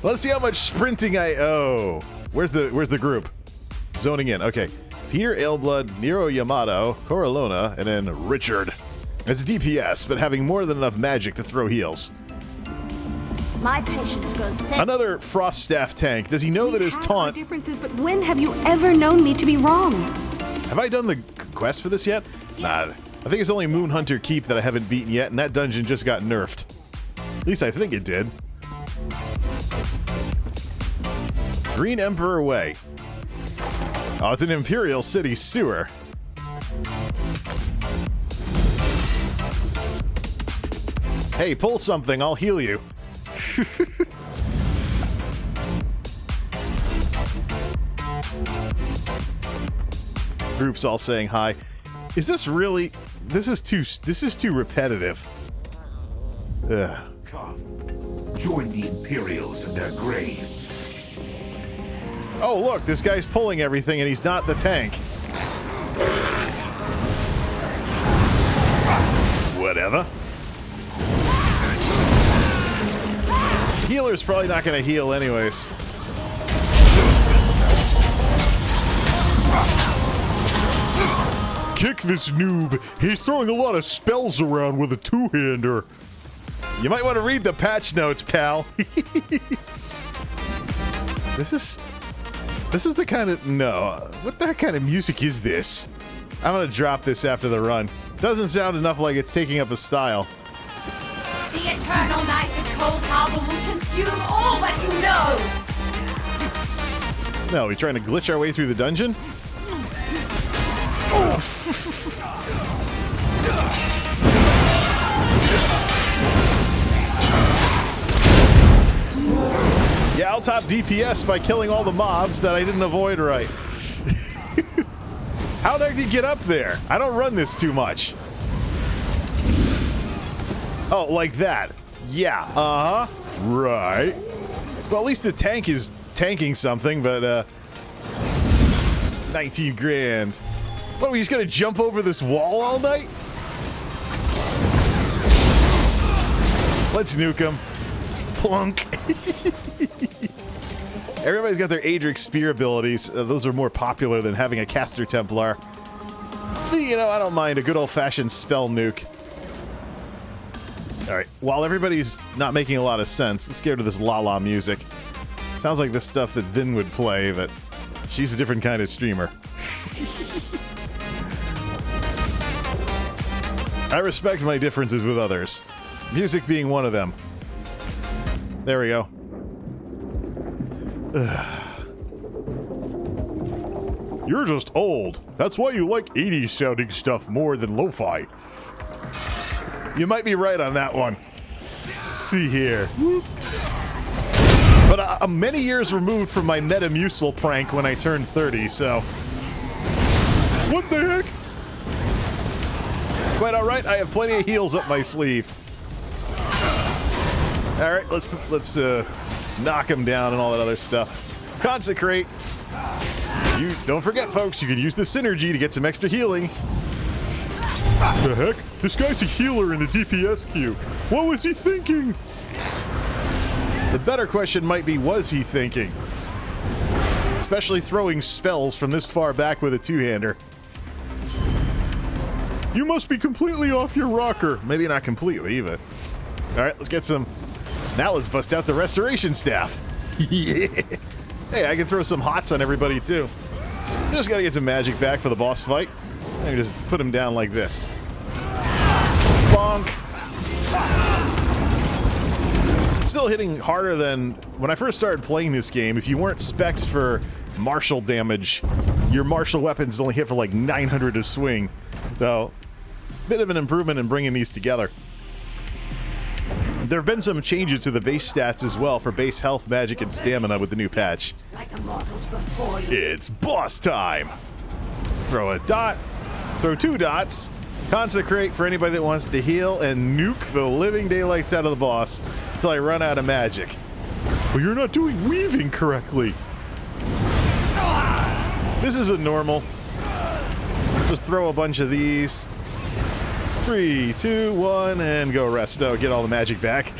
Let's see how much sprinting oh. Where's the group? Zoning in. Okay. Peter Ailblood, Nero Yamato, Coralona, and then Richard. It's DPS, but having more than enough magic to throw heals. My patience goes thin. Another Frost Staff tank. Does he know that his taunt... differences, but when have you ever known me to be wrong? Have I done the quest for this yet? Yes. Nah. I think it's only Moonhunter Keep that I haven't beaten yet, and that dungeon just got nerfed. At least I think it did. Green Emperor Way. Oh, it's an Imperial City sewer. Hey, pull something, I'll heal you. Groups all saying hi. Is this really... This is too repetitive. Ugh. Come, join the Imperials in their graves. Oh, look, this guy's pulling everything and he's not the tank. Whatever. Healer's probably not going to heal anyways. Kick this noob. He's throwing a lot of spells around with a two-hander. You might want to read the patch notes, pal. This is the kind of... No. What the heck kind of music is this? I'm going to drop this after the run. Doesn't sound enough like it's taking up a style. The eternal night and cold harbor will consume all that you know! No, we trying to glitch our way through the dungeon? Yeah, I'll top DPS by killing all the mobs that I didn't avoid right. How the heck did you get up there? I don't run this too much. Oh, like that. Yeah, uh-huh. Right. Well, at least the tank is tanking something, but, 19 grand. What, are we just gonna jump over this wall all night? Let's nuke him. Plunk. Everybody's got their Adric Spear abilities. Those are more popular than having a Caster Templar. You know, I don't mind a good old-fashioned spell nuke. Alright, while everybody's not making a lot of sense, let's get to this la-la music. Sounds like the stuff that Vin would play, but she's a different kind of streamer. I respect my differences with others. Music being one of them. There we go. You're just old. That's why you like 80s sounding stuff more than lo-fi. You might be right on that one. See here. But I'm many years removed from my Metamucil prank when I turned 30, so... What the heck? Quite alright, I have plenty of heals up my sleeve. Alright, let's knock him down and all that other stuff. Consecrate. You don't forget, folks, you can use the synergy to get some extra healing. The heck? This guy's a healer in the DPS queue. What was he thinking? The better question might be, was he thinking? Especially throwing spells from this far back with a two-hander. You must be completely off your rocker. Maybe not completely, but... Alright, let's get some... Now let's bust out the restoration staff. Yeah. Hey, I can throw some hots on everybody, too. Just gotta get some magic back for the boss fight. Maybe just put him down like this. Bonk! Still hitting harder than... When I first started playing this game, if you weren't spec'd for martial damage, your martial weapons only hit for like 900 a swing. So, bit of an improvement in bringing these together. There have been some changes to the base stats as well for base health, magic, and stamina with the new patch. Like the mortals before you. It's boss time! Throw a dot, throw two dots, consecrate for anybody that wants to heal, and nuke the living daylights out of the boss until I run out of magic. Well, you're not doing weaving correctly. This is a normal. Just throw a bunch of these. 3, 2, 1, and go resto. Get all the magic back.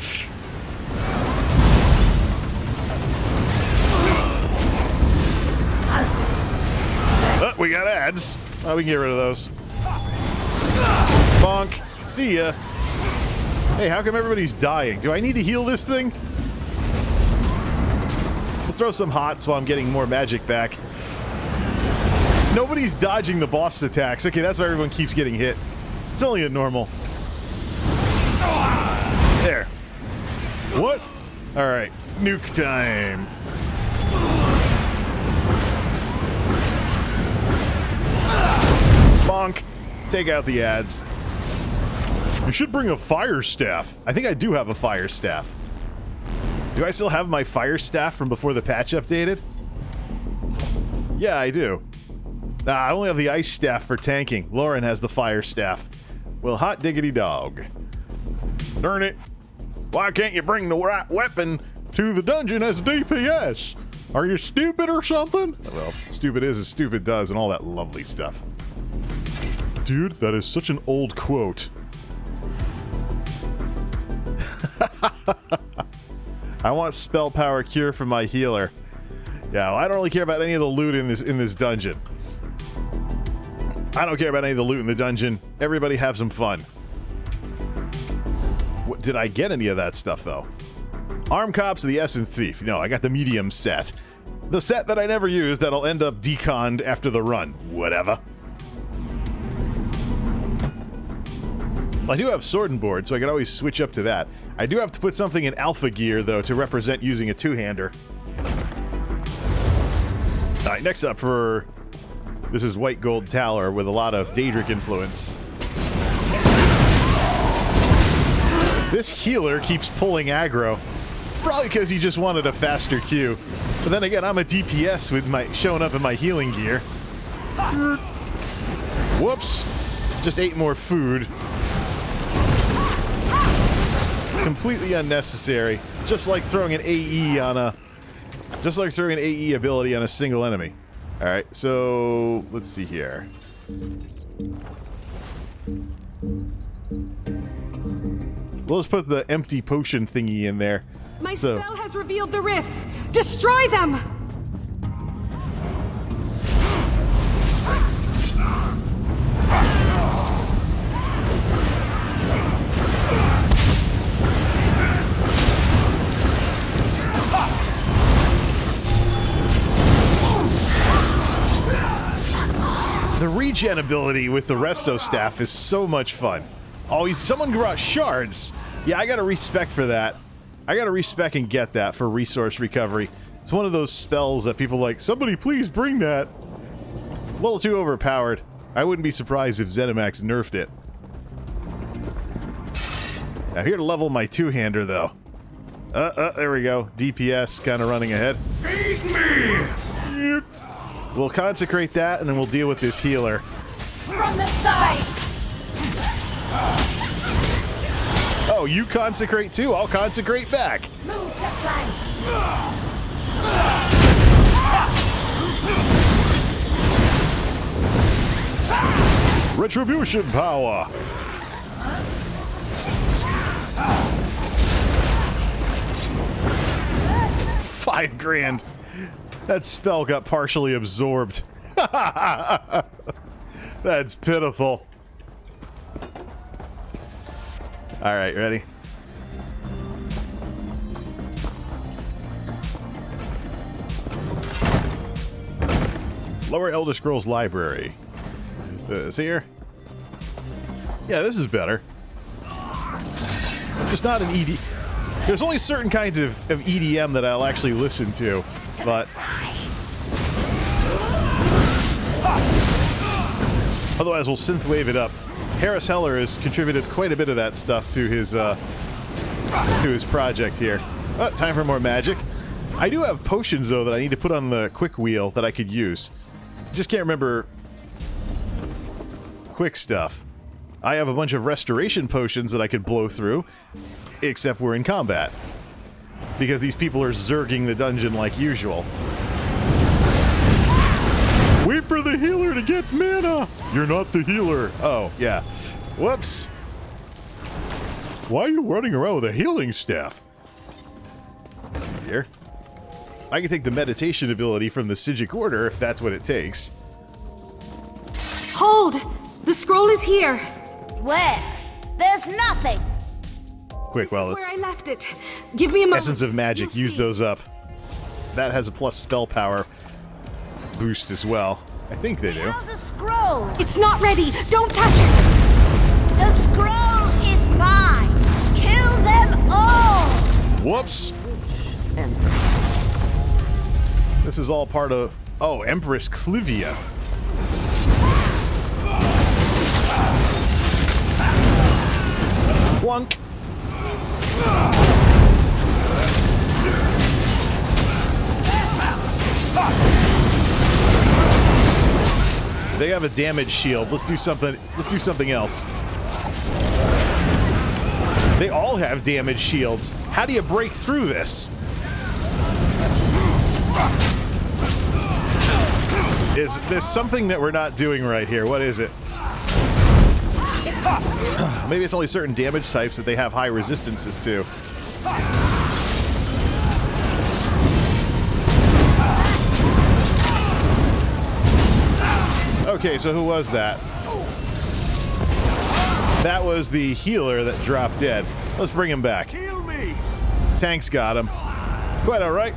Oh, we got ads. Oh, we can get rid of those. Bonk. See ya. Hey, how come everybody's dying? Do I need to heal this thing? We'll throw some hots while I'm getting more magic back. Nobody's dodging the boss attacks. Okay, that's why everyone keeps getting hit. It's only a normal. There. What? Alright. Nuke time. Bonk. Take out the ads. You should bring a fire staff. I think I do have a fire staff. Do I still have my fire staff from before the patch updated? Yeah, I do. Nah, I only have the ice staff for tanking. Lauren has the fire staff. Well, hot diggity dog. Darn it. Why can't you bring the right weapon to the dungeon as DPS? Are you stupid or something? Well, stupid is as stupid does and all that lovely stuff. Dude, that is such an old quote. I want spell power cure for my healer. Yeah, well, I don't really care about any of the loot in this dungeon. I don't care about any of the loot in the dungeon. Everybody have some fun. Did I get any of that stuff, though? Arm Cops of the Essence Thief. No, I got the medium set. The set that I never used that'll end up deconned after the run. Whatever. I do have Sword and Board, so I can always switch up to that. I do have to put something in alpha gear, though, to represent using a two-hander. Alright, next up for... This is White Gold Taller with a lot of Daedric influence. This healer keeps pulling aggro. Probably because he just wanted a faster Q. But then again, I'm a DPS with my showing up in my healing gear. Whoops. Just ate more food. Completely unnecessary. Just like throwing an AE on a... Just like throwing an AE ability on a single enemy. Alright, so... Let's see here. We'll just put the empty potion thingy in there. My spell has revealed the rifts. Destroy them! The regen ability with the Resto Staff is so much fun. Oh, someone brought shards. Yeah, I gotta respec for that. I gotta respec and get that for resource recovery. It's one of those spells that people like, somebody please bring that. A little too overpowered. I wouldn't be surprised if Zenimax nerfed it. Now here to level my two-hander though. There we go. DPS kind of running ahead. Feed me! We'll consecrate that and then we'll deal with this healer. From the sides! Oh, you consecrate too? I'll consecrate back. Move to flank! Retribution power. $5 grand. That spell got partially absorbed. That's pitiful. Alright, ready? Lower Elder Scrolls Library. See here? Yeah, this is better. Just not an ED. There's only certain kinds of EDM that I'll actually listen to, but... Otherwise, we'll synthwave it up. Harris Heller has contributed quite a bit of that stuff to his project here. Oh, time for more magic. I do have potions, though, that I need to put on the quick wheel that I could use. Just can't remember quick stuff. I have a bunch of restoration potions that I could blow through, except we're in combat. Because these people are zerging the dungeon like usual. Wait for the healer to get mana! You're not the healer. Oh, yeah. Whoops. Why are you running around with a healing staff? Let's see here. I can take the meditation ability from the Sigic Order if that's what it takes. Hold! The scroll is here. Where? There's nothing. Quick, well, This it's is where I left it. Give me a moment. Essence of Magic. You'll Use see. those up. That has a plus spell power boost as well. I think they do. Now the scroll. It's not ready. Don't touch it. The scroll is mine. Kill them all. Whoops. This is all part of... Oh, Empress Clivia. Plunk. They have a damage shield. Let's do something. Let's do something else. They all have damage shields. How do you break through this? Is there something that we're not doing right here? What is it? Maybe it's only certain damage types that they have high resistances to. Okay, so who was that? That was the healer that dropped dead. Let's bring him back. Heal me! Tank's got him. Quite all right.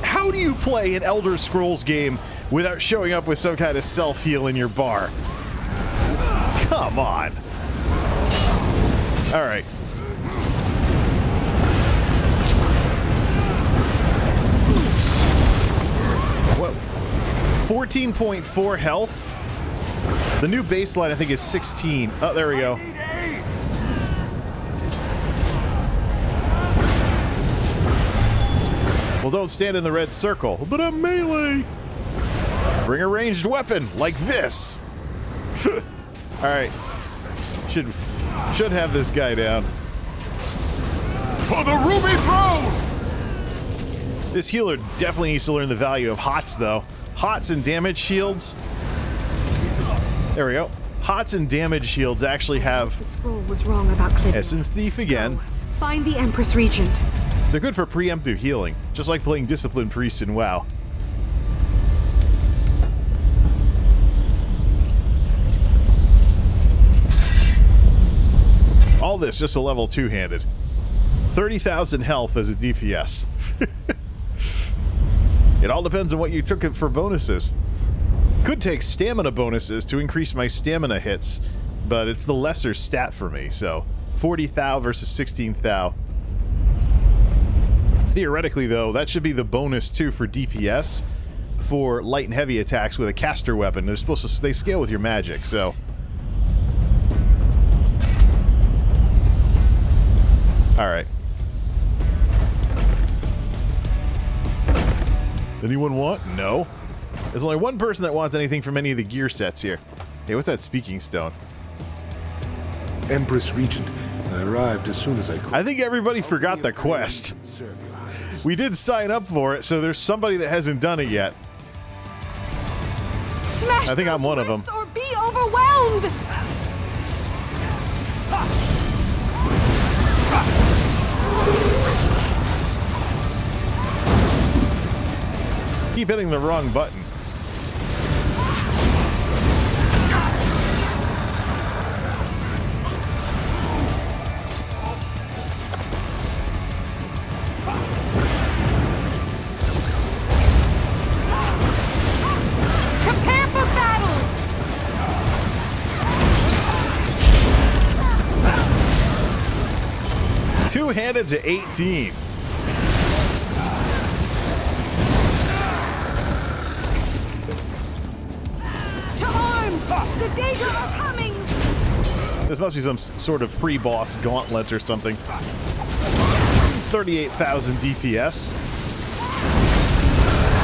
How do you play an Elder Scrolls game without showing up with some kind of self-heal in your bar? Come on. All right. What? 14.4 health? The new baseline, I think, is 16. Oh, there we go. Well, don't stand in the red circle. But I'm melee. Bring a ranged weapon like this. All right. Should have this guy down. For the Ruby Throne! This healer definitely needs to learn the value of HOTS, though. HOTS and damage shields. There we go. HOTS and damage shields actually have... The scroll was wrong about Cliff. Essence Thief again. Find the Empress Regent. They're good for preemptive healing, just like playing Discipline Priest in WoW. All this just a level 2-handed. 30,000 health as a DPS. It all depends on what you took it for bonuses. Could take stamina bonuses to increase my stamina hits, but it's the lesser stat for me, so 40 thou versus 16 thou. Theoretically, though, that should be the bonus, too, for DPS for light and heavy attacks with a caster weapon. They're supposed to... They scale with your magic, so... Alright. Anyone want? No. There's only one person that wants anything from any of the gear sets here. Hey, what's that speaking stone? Empress Regent, I arrived as soon as I could. I think everybody forgot the quest. We did sign up for it, so there's somebody that hasn't done it yet. Smash I think I'm one of them. Or be overwhelmed. Keep hitting the wrong button. Prepare for battle. Two-handed to 18. The days are coming! This must be some sort of pre-boss gauntlet or something. 38,000 DPS.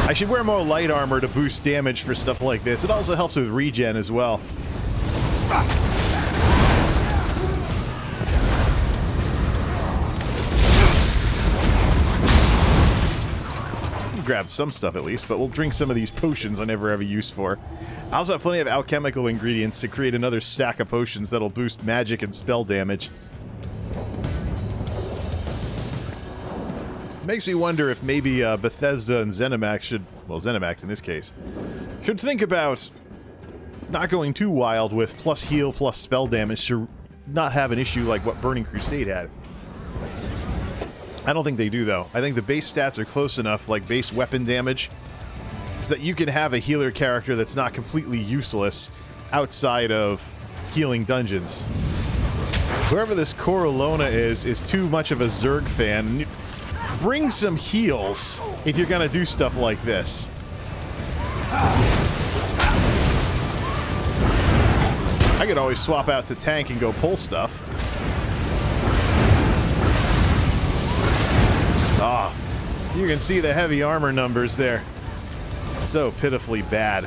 I should wear more light armor to boost damage for stuff like this. It also helps with regen as well. Grab some stuff at least, but we'll drink some of these potions I never have a use for. I also have plenty of alchemical ingredients to create another stack of potions that'll boost magic and spell damage. Makes me wonder if maybe Bethesda and Zenimax should, well, Zenimax in this case, should think about not going too wild with plus heal plus spell damage to not have an issue like what Burning Crusade had. I don't think they do, though. I think the base stats are close enough, like base weapon damage, so that you can have a healer character that's not completely useless outside of healing dungeons. Whoever this Corolona is too much of a Zerg fan. Bring some heals if you're gonna do stuff like this. I could always swap out to tank and go pull stuff. Ah, you can see the heavy armor numbers there. So pitifully bad.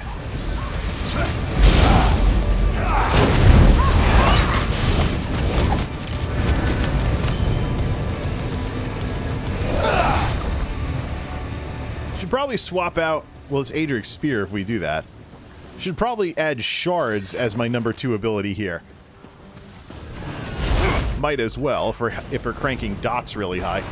Should probably swap out, well, it's Adric's Spear if we do that. Should probably add shards as my number 2 ability here. Might as well if we're cranking dots really high.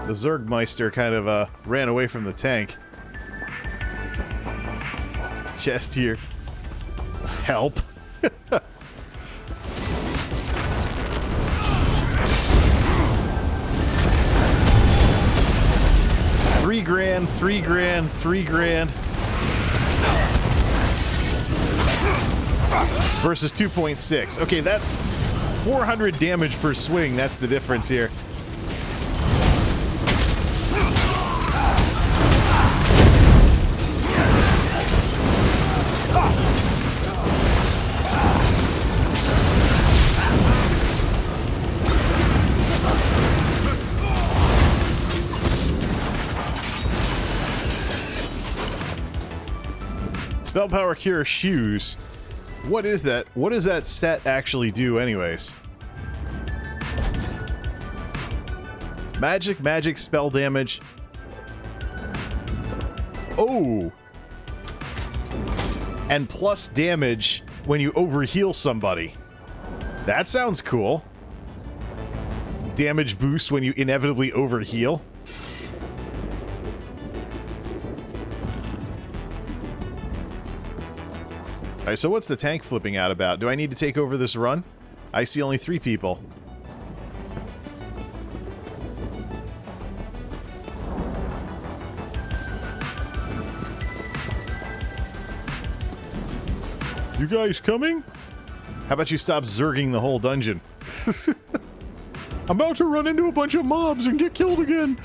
The Zergmeister kind of ran away from the tank. Chest here. Help. $3,000, $3,000, $3,000. Versus 2.6. Okay, that's 400 damage per swing. That's the difference here. Spell Power Cure shoes. What is that? What does that set actually do anyways? Magic, spell damage. Oh! And plus damage when you overheal somebody. That sounds cool. Damage boost when you inevitably overheal. Alright, so what's the tank flipping out about? Do I need to take over this run? I see only 3 people. You guys coming? How about you stop zerging the whole dungeon? I'm about to run into a bunch of mobs and get killed again.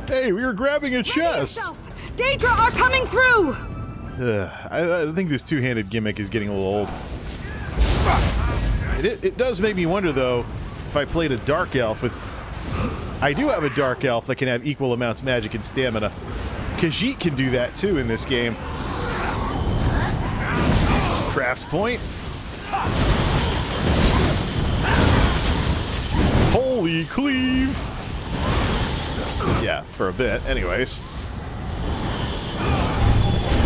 Hey, we were grabbing a chest. Daedra are coming through. I think this two-handed gimmick is getting a little old. It does make me wonder, though, if I played a Dark Elf with... I do have a Dark Elf that can have equal amounts of magic and stamina. Khajiit can do that, too, in this game. Craft point. Holy cleave! Yeah, for a bit, anyways.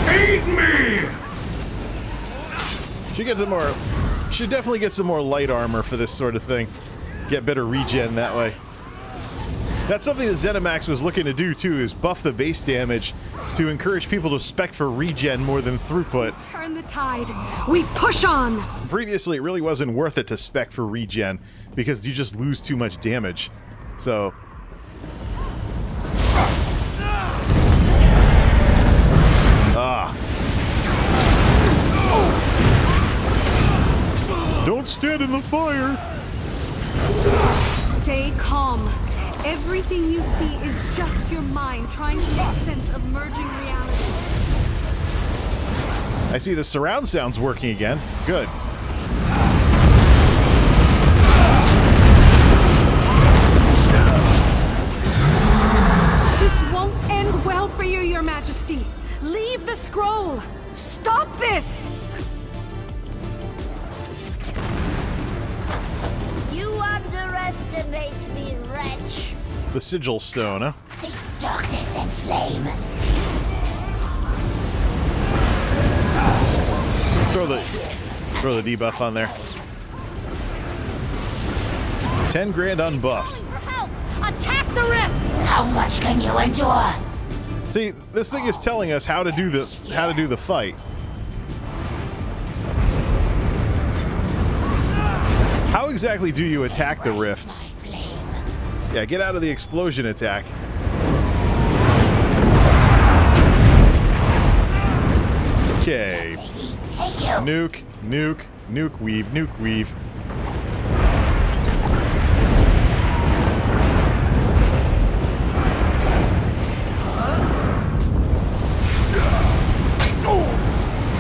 Aid me! Should definitely get some more light armor for this sort of thing. Get better regen that way. That's something that Zenimax was looking to do too, is buff the base damage to encourage people to spec for regen more than throughput. Turn the tide. We push on. Previously, it really wasn't worth it to spec for regen because you just lose too much damage. So... Don't stand in the fire! Stay calm. Everything you see is just your mind trying to make sense of merging reality. I see the surround sound's working again. Good. This won't end well for you, Your Majesty. Leave the scroll. Stop this! You underestimate me, wretch. The sigil stone, huh? It's darkness and flame. Throw the debuff on there. 10 grand unbuffed. Help! Attack the rip! How much can you endure? See, this thing is telling us how to do the fight. How exactly do you attack the rifts? Yeah, get out of the explosion attack. Okay. Nuke, nuke, nuke, weave, nuke, weave.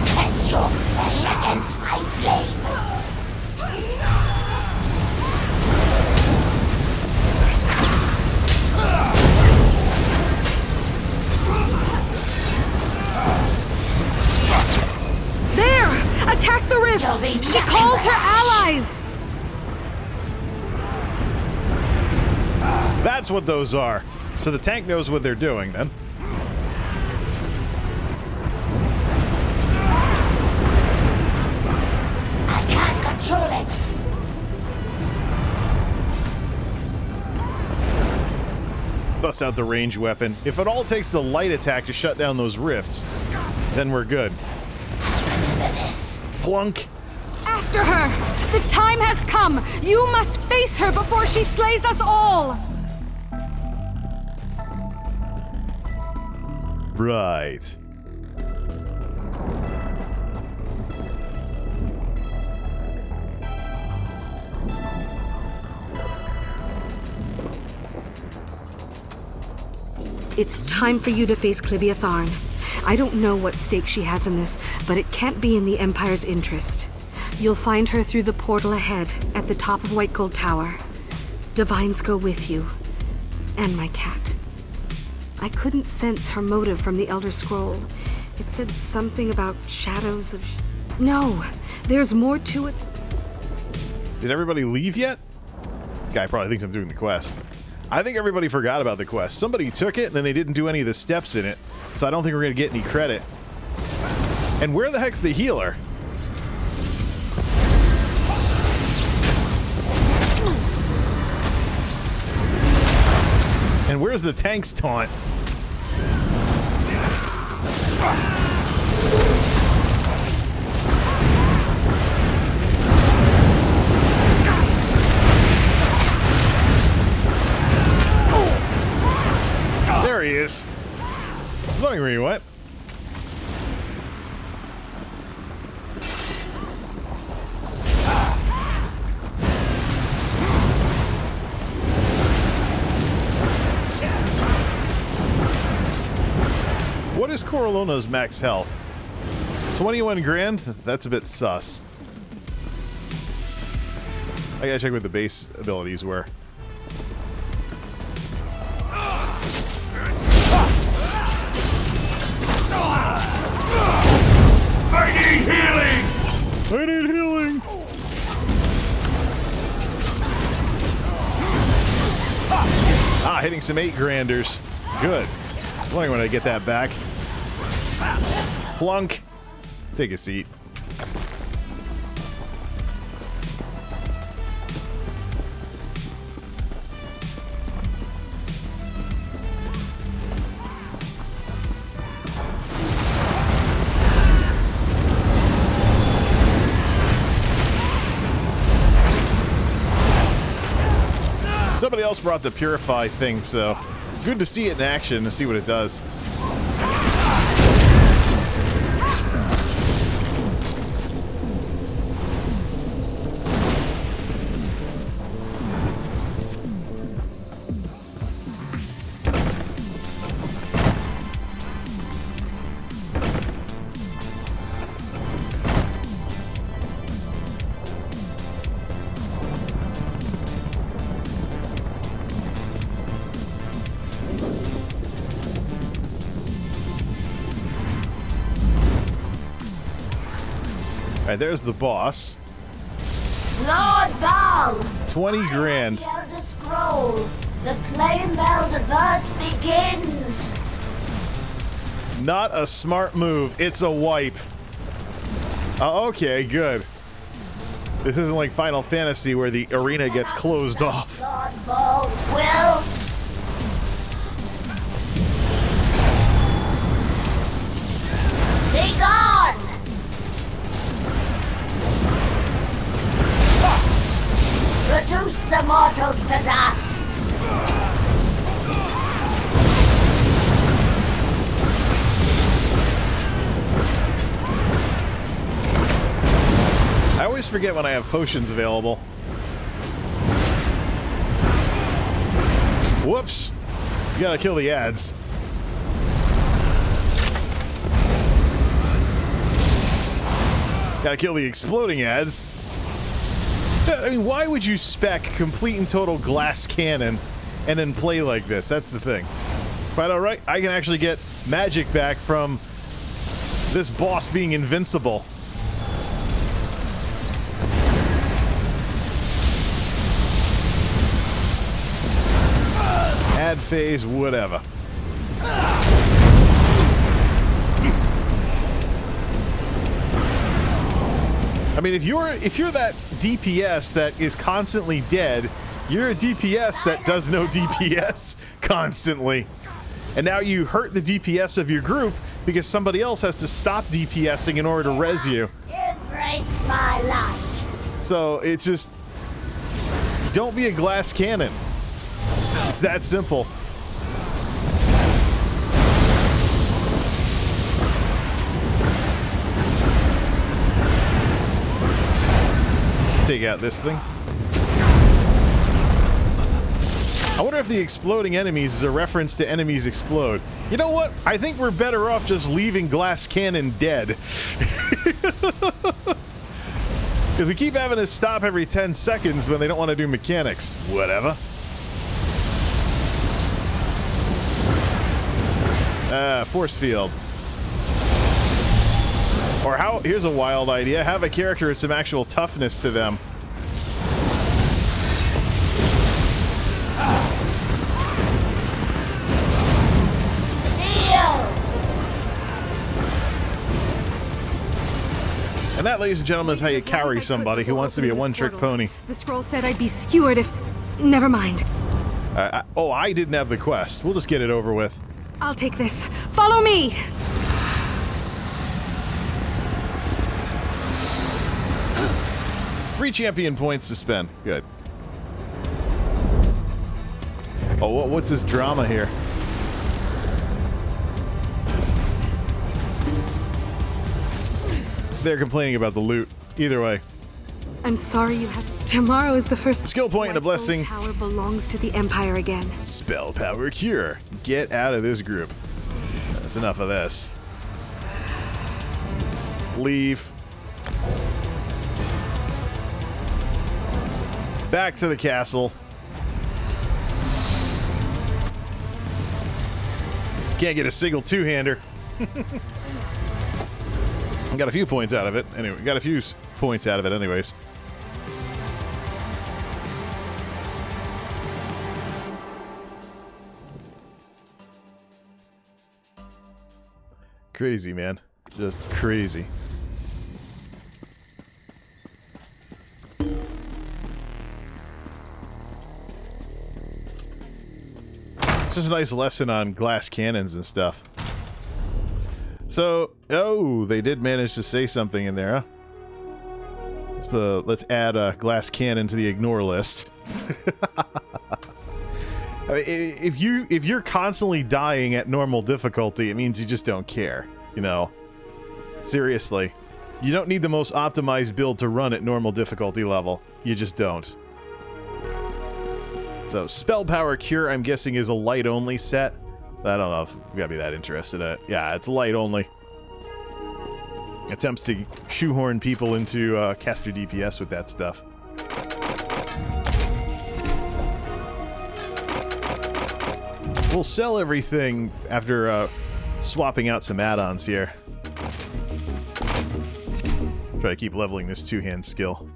Test your pleasure against my flame. There! A Attack the rifts! You'll be She nothing calls but her ash. allies! That's what those are. So the tank knows what they're doing, then. I can't control it. Bust out the range weapon. If it all takes a light attack to shut down those rifts, then we're good. Plunk. After her! The time has come! You must face her before she slays us all! Right. It's time for you to face Clivia Tharn. I don't know what stake she has in this, but it can't be in the Empire's interest. You'll find her through the portal ahead, at the top of White Gold Tower. Divines go with you. And my cat. I couldn't sense her motive from the Elder Scroll. It said something about shadows of... No, there's more to it. Did everybody leave yet? Guy probably thinks I'm doing the quest. I think everybody forgot about the quest. Somebody took it, and then they didn't do any of the steps in it, so I don't think we're going to get any credit. And where the heck's the healer? And where's the tank's taunt? There he is. I was wondering where he went. What is Corallona's max health? 21 grand? That's a bit sus. I gotta check what the base abilities were. I need healing! I need healing! Ah, hitting some 8-granders. Good. I was wondering when I get that back. Plunk. Take a seat. Somebody else brought the Purify thing, so good to see it in action and see what it does. Alright, there's the boss. Lord Baal! 20 grand. The Elder Scroll. The Flame Elderverse begins! Not a smart move. It's a wipe. Okay, good. This isn't like Final Fantasy where the arena gets closed off. Lord Baal's will! Be gone! Reduce the mortals to dust! I always forget when I have potions available. Whoops. You gotta kill the ads. Gotta kill the exploding ads. I mean, why would you spec complete and total glass cannon and then play like this? That's the thing. Quite alright, I can actually get magic back from this boss being invincible. bad phase, whatever. I mean, if you're that DPS that is constantly dead, you're a DPS that does no DPS constantly. And now you hurt the DPS of your group because somebody else has to stop DPSing in order to res you. Embrace my light. So it's just, don't be a glass cannon. It's that simple. Take out this thing. I wonder if the exploding enemies is a reference to enemies explode. You know what? I think we're better off just leaving glass cannon dead. If we keep having to stop every 10 seconds when they don't want to do mechanics. Whatever. Force field. Or here's a wild idea. Have a character with some actual toughness to them. And that, ladies and gentlemen, is how you carry somebody who wants to be a one-trick pony. The scroll said I'd be skewered if... Never mind. Oh, I didn't have the quest. We'll just get it over with. I'll take this. Follow me! 3 champion points to spend. Good. Oh, what's this drama here? They're complaining about the loot. Either way. I'm sorry you have... Tomorrow is the first... Skill point and a blessing. White Gold Tower belongs to the Empire again. Spell power cure. Get out of this group. That's enough of this. Leave. Back to the castle. Can't get a single two-hander. Got a few points out of it. Anyway, got a few points out of it anyways. Crazy, man. Just crazy. Just a nice lesson on glass cannons and stuff. So, oh, they did manage to say something in there, huh? Let's add a glass cannon to the ignore list. I mean, if you're constantly dying at normal difficulty, it means you just don't care, you know? Seriously. You don't need the most optimized build to run at normal difficulty level. You just don't. So, Spell Power Cure, I'm guessing, is a light-only set. I don't know if we gotta be that interested in it. Yeah, it's light only. Attempts to shoehorn people into caster DPS with that stuff. We'll sell everything after swapping out some add-ons here. Try to keep leveling this two-hand skill.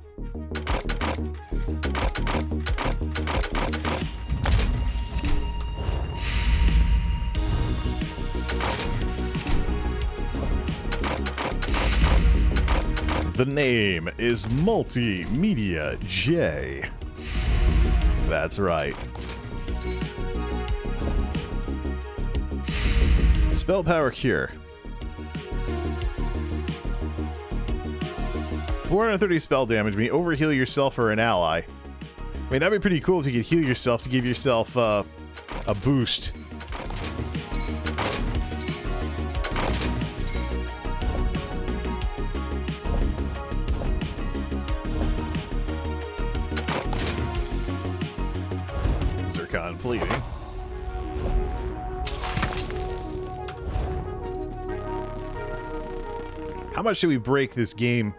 The name is Multimedia J. That's right. Spell Power Cure. 430 spell damage. When you overheal yourself or an ally. I mean, that'd be pretty cool if you could heal yourself to give yourself a boost. Bleeding. How much should we break this game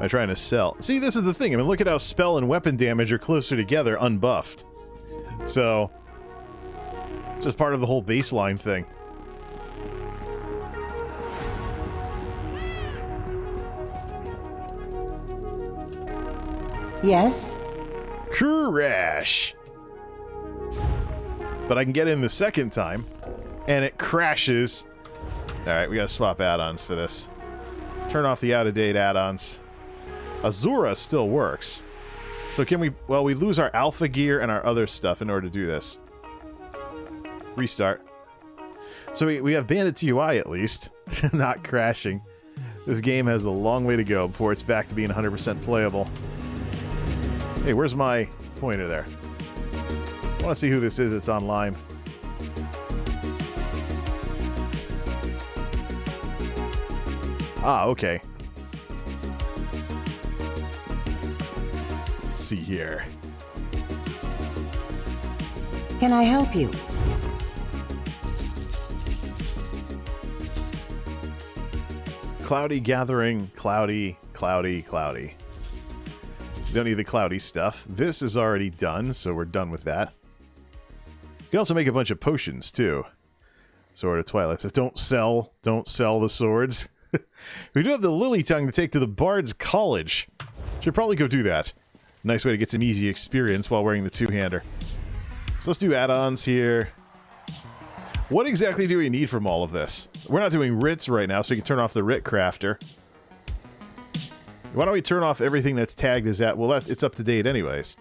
by trying to sell? See, this is the thing. I mean, look at how spell and weapon damage are closer together, unbuffed. So, just part of the whole baseline thing. Yes? Crash. But I can get in the second time, and it crashes. Alright, we gotta swap add-ons for this. Turn off the out-of-date add-ons. Azura still works. So can we... Well, we lose our alpha gear and our other stuff in order to do this. Restart. So we have Bandit's UI at least. Not crashing. This game has a long way to go before it's back to being 100% playable. Hey, where's my pointer there? I want to see who this is that's online. Ah, okay. Let's see here. Can I help you? Cloudy gathering, cloudy, cloudy, cloudy. We don't need the cloudy stuff. This is already done, so we're done with that. You can also make a bunch of potions, too. Sword of Twilight. So don't sell the swords. We do have the Lily Tongue to take to the Bard's College. Should probably go do that. Nice way to get some easy experience while wearing the two-hander. So let's do add-ons here. What exactly do we need from all of this? We're not doing writs right now, so we can turn off the writ crafter. Why don't we turn off everything that's tagged as that? Well, it's up to date anyways.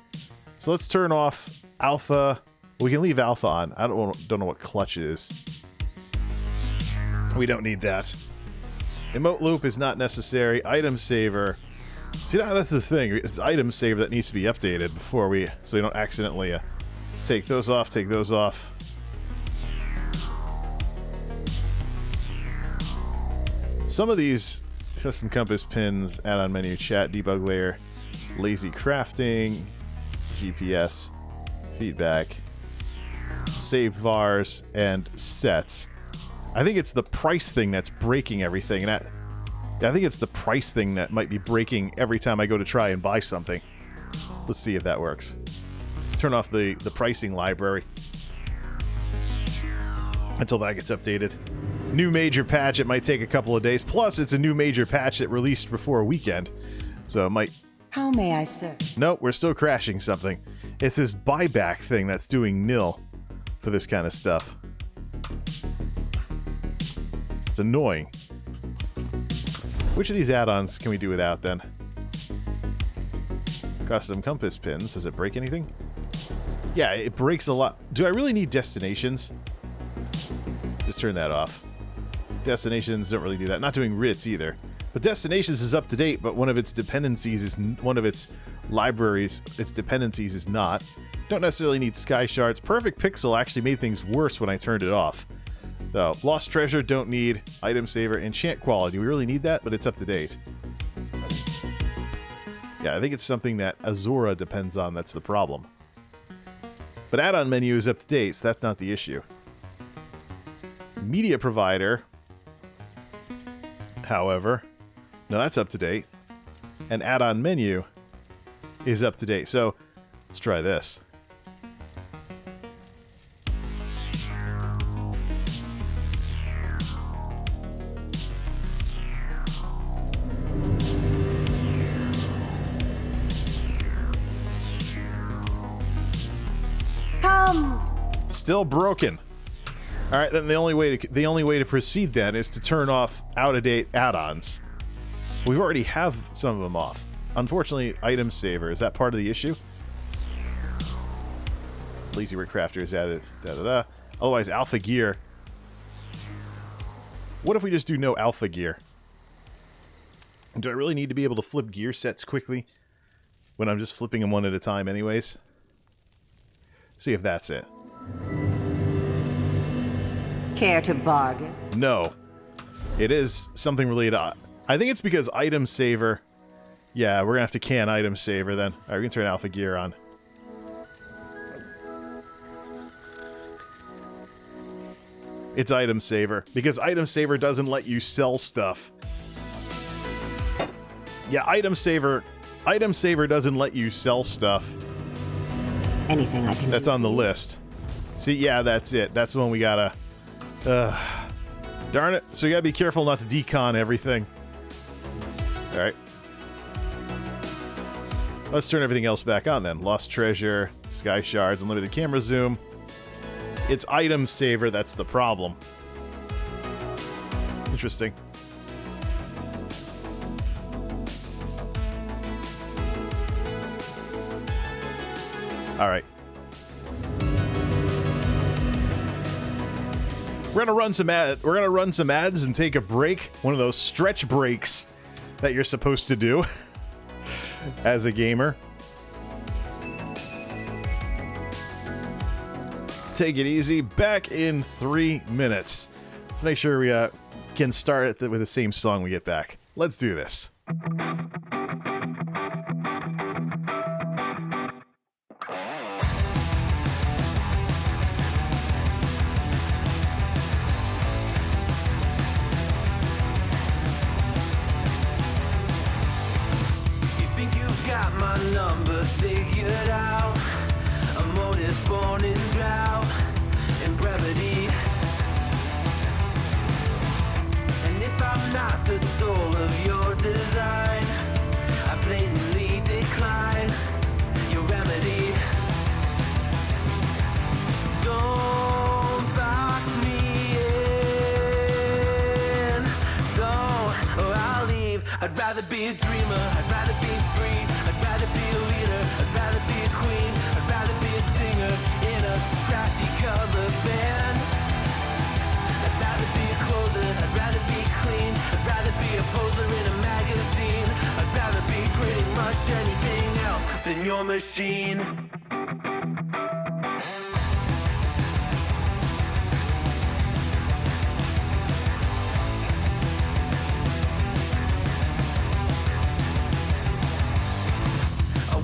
So let's turn off alpha. We can leave alpha on. I don't know what clutch is. We don't need that. Emote loop is not necessary. Item saver. See, that's the thing. It's item saver that needs to be updated before so we don't accidentally take those off, take those off. Some of these custom compass pins, add-on menu, chat, debug layer, lazy crafting, GPS, feedback, save vars, and sets. I think it's the price thing that's breaking everything, and I think it's the price thing that might be breaking every time I go to try and buy something. Let's see if that works. Turn off the pricing library until that gets updated. New major patch, it might take a couple of days. Plus, it's a new major patch that released before a weekend. So it might... How may I serve? Nope, we're still crashing something. It's this buyback thing that's doing nil for this kind of stuff. It's annoying. Which of these add-ons can we do without, then? Custom compass pins. Does it break anything? Yeah, it breaks a lot. Do I really need destinations? Just turn that off. Destinations don't really do that. Not doing writs either. But destinations is up to date, but one of its dependencies is one of its libraries. Its dependencies is not. Don't necessarily need sky shards. Perfect Pixel actually made things worse when I turned it off. So, lost treasure, don't need. Item saver, enchant quality. We really need that, but it's up to date. Yeah, I think it's something that Azura depends on. That's the problem. But add-on menu is up to date, so that's not the issue. Media provider, however, no, that's up to date. And add-on menu is up to date. So, let's try this. Still broken. All right, then the only way to proceed then is to turn off out-of-date add-ons. We already have some of them off. Unfortunately, item saver, is that part of the issue? Lazy Writ Crafter is added. Otherwise, alpha gear. What if we just do no alpha gear? Do I really need to be able to flip gear sets quickly when I'm just flipping them one at a time anyways? See if that's it. Care to bargain? No. It is something related. I think it's because item saver. Yeah, we're gonna have to can item saver then. Alright, we can turn alpha gear on. It's item saver. Because item saver doesn't let you sell stuff. Yeah, item saver doesn't let you sell stuff. Anything I can That's do on the list. See, yeah, that's it. That's the one we gotta... darn it. So you gotta be careful not to decon everything. Alright. Let's turn everything else back on then. Lost treasure, sky shards, unlimited camera zoom. It's item saver that's the problem. Interesting. All right. We're gonna run some ads and take a break. One of those stretch breaks that you're supposed to do as a gamer. Take it easy. Back in 3 minutes. Let's make sure we can start with the same song we get back. Let's do this. Figured out a motive born in drought and brevity. And if I'm not the soul of your design, I blatantly decline your remedy. Don't box me in, don't, or I'll leave. I'd rather be a dreamer, I'd rather be free, I'd rather be a leader, I'd rather be a queen, I'd rather be a singer in a trashy cover band. I'd rather be a closer, I'd rather be clean, I'd rather be a poser in a magazine, I'd rather be pretty much anything else than your machine.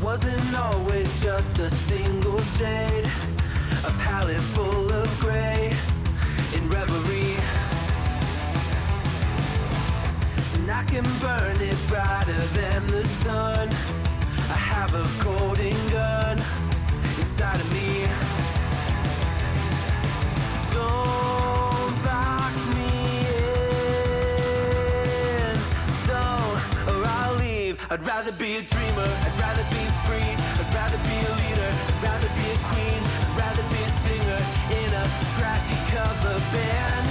Wasn't always just a single shade, a palette full of gray in reverie. And I can burn it brighter than the sun. I have a golden gun inside of me. Don't box me in, don't, or I'll leave. I'd rather be a dreamer, I'd rather be free, I'd rather be a leader, I'd rather be a queen, I'd rather be a singer in a trashy cover band.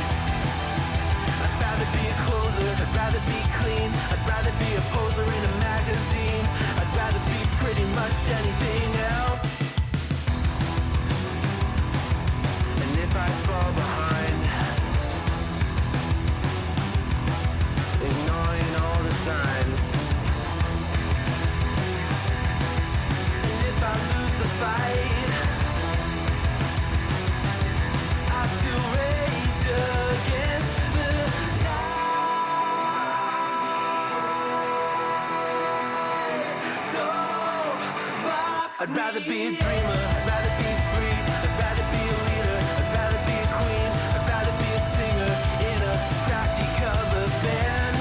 I'd rather be a closer, I'd rather be clean, I'd rather be a poser in a magazine, I'd rather be pretty much anything else. And if I fall behind, ignoring all the signs, if I lose the fight, I still rage against the night. Don't box I'd rather be a dreamer, I'd rather be free, I'd rather be a leader, I'd rather be a queen, I'd rather be a singer in a trashy cover band.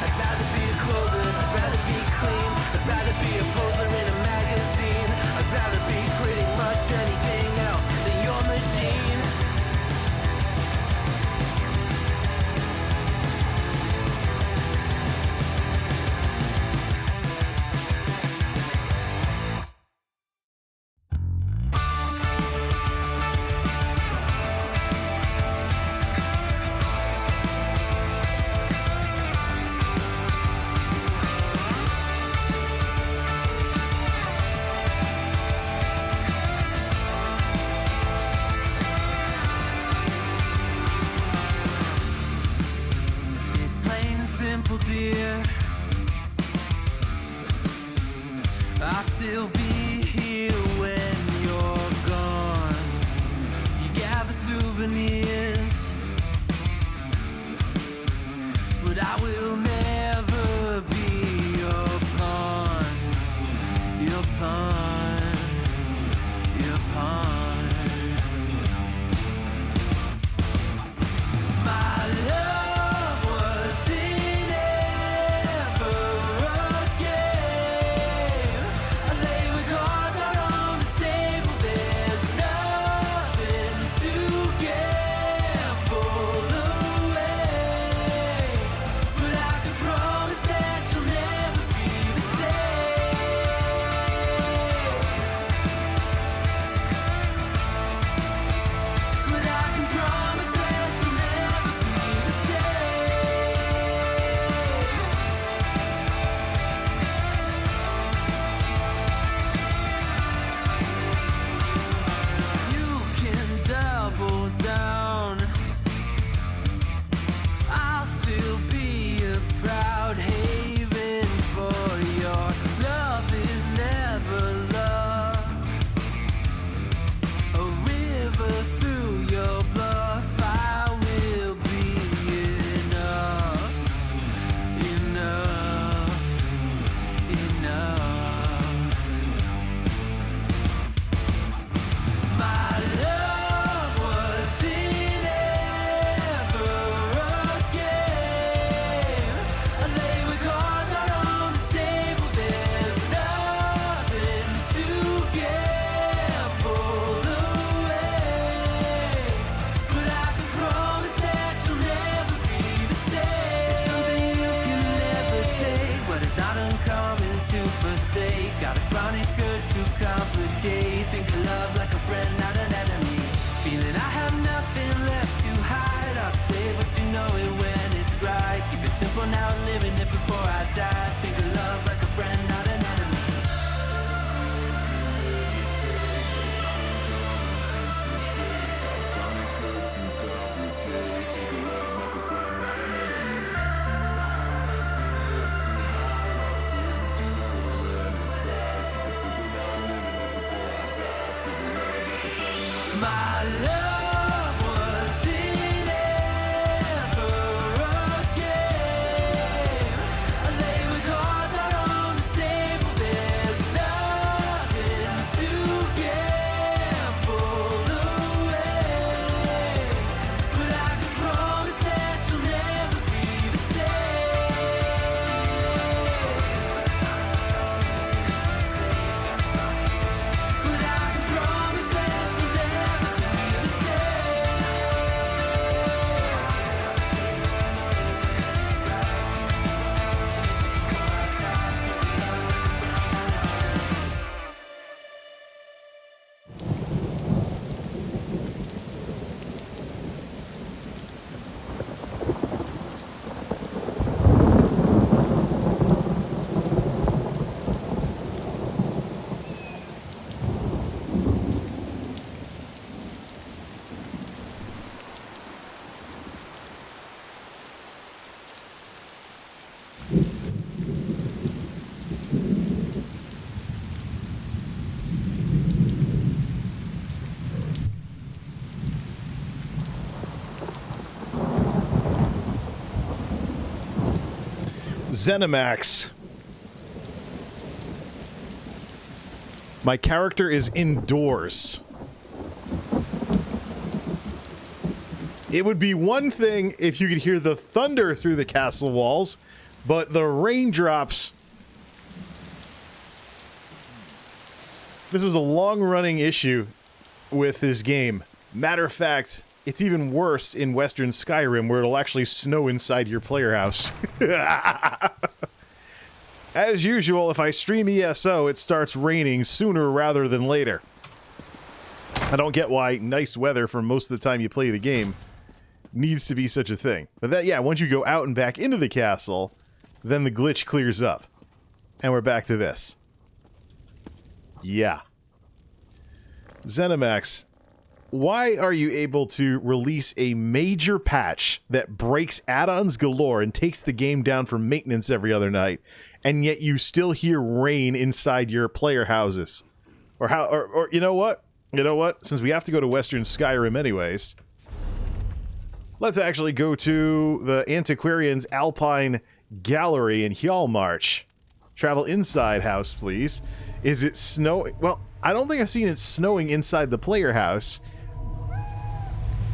I'd rather be a closer, I'd rather be clean, I'd rather be a poser in a magazine, I'd rather be pretty much anything else than your machine. Simple, dear, I'll still be here when you're gone. You gather souvenirs, but I will never be your pawn, your pawn, your pawn. My love was in ever again. I lay my cards out on the table. There's nothing to gain. minute before I die. Think of love like a friend, not an enemy. My love was in ever again. I lay my cards out on the table. There's nothing to gamble away. But I can promise that you'll never be the same. But I can promise that you'll never be the Zenimax. My character is indoors. It would be one thing if you could hear the thunder through the castle walls, but the raindrops... This is a long-running issue with this game. Matter of fact, it's even worse in Western Skyrim, where it'll actually snow inside your player house. As usual, if I stream ESO, it starts raining sooner rather than later. I don't get why nice weather for most of the time you play the game needs to be such a thing. But that, yeah, once you go out and back into the castle, then the glitch clears up. And we're back to this. Yeah. Zenimax, why are you able to release a major patch that breaks add-ons galore and takes the game down for maintenance every other night, and yet you still hear rain inside your player houses? Or how? Or you know what? You know what? Since we have to go to Western Skyrim anyways, let's actually go to the Antiquarian's Alpine Gallery in Hjalmarch. Travel inside house, please. Is it snowing? Well, I don't think I've seen it snowing inside the player house.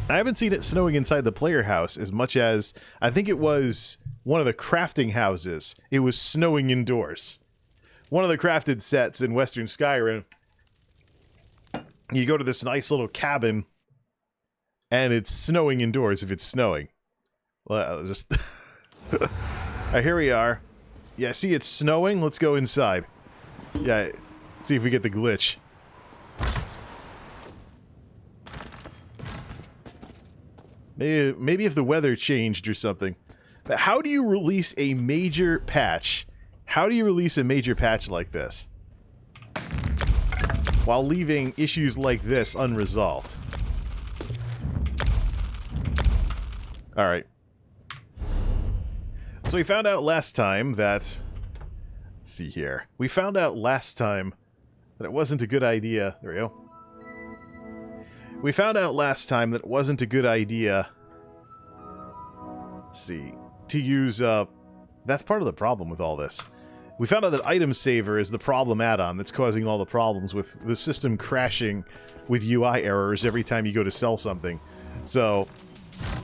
I haven't seen it snowing inside the player house as much as I think it was one of the crafting houses. It was snowing indoors. One of the crafted sets in Western Skyrim. You go to this nice little cabin, and it's snowing indoors if it's snowing. Well, just... here we are. Yeah, see, it's snowing. Let's go inside. Yeah, see if we get the glitch. Maybe if the weather changed or something. But how do you release a major patch? How do you release a major patch like this while leaving issues like this unresolved? Alright. So we found out last time that... Let's see here. We found out last time that it wasn't a good idea... There we go. We found out last time that it wasn't a good idea... Let's see. To use, that's part of the problem with all this. We found out that Item Saver is the problem add-on that's causing all the problems with the system crashing with UI errors every time you go to sell something. So,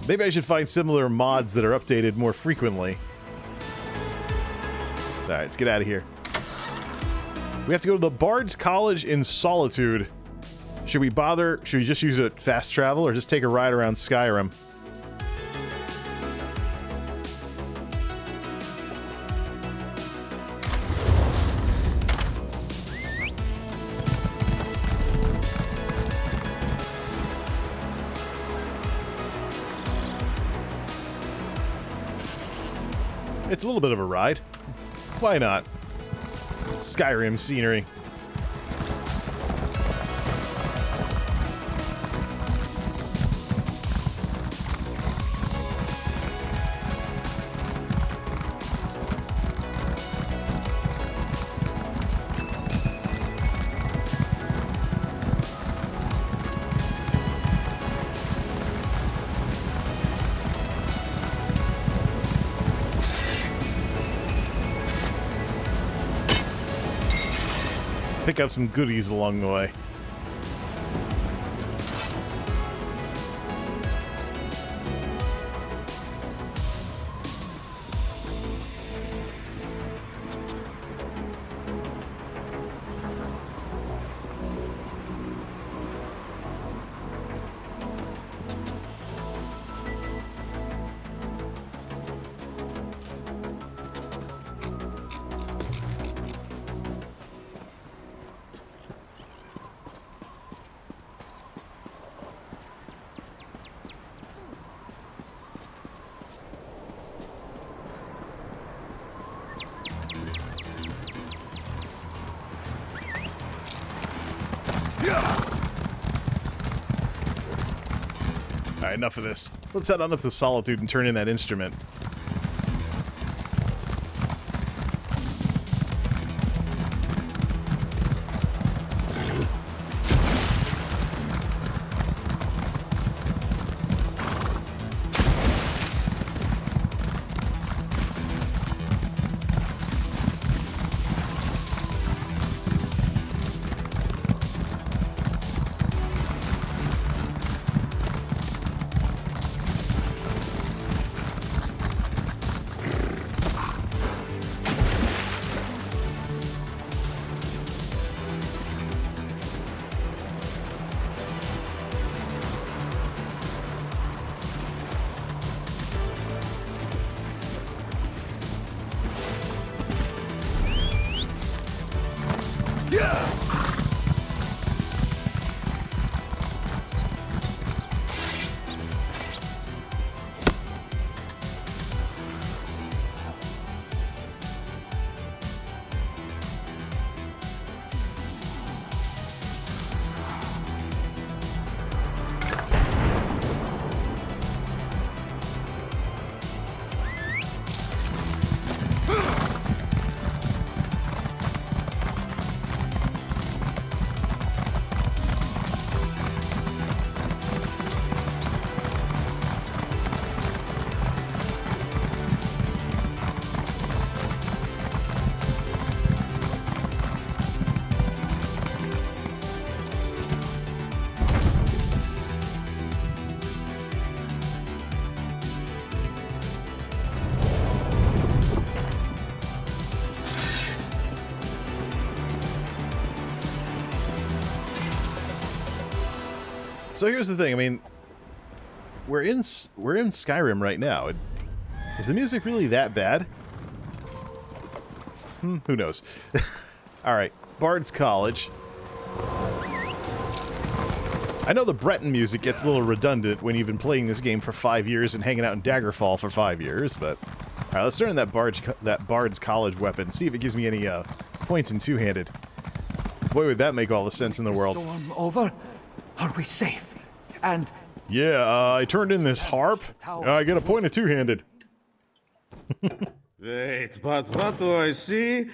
maybe I should find similar mods that are updated more frequently. Alright, let's get out of here. We have to go to the Bard's College in Solitude. Should we bother? Should we just use a fast travel or just take a ride around Skyrim? It's a little bit of a ride. Why not? Skyrim scenery. Pick up some goodies along the way. Alright, enough of this. Let's head on up to Solitude and turn in that instrument. So here's the thing. I mean, we're in Skyrim right now. Is the music really that bad? Who knows? All right, Bard's College. I know the Breton music gets a little redundant when you've been playing this game for 5 years and hanging out in Daggerfall for 5 years, but all right, let's turn in that Bard's College weapon. See if it gives me any points in two-handed. Boy, would that make all the sense in the world. Storm over? Are we safe? And yeah, I turned in this harp. I get a point of two-handed. Wait, but what do I see?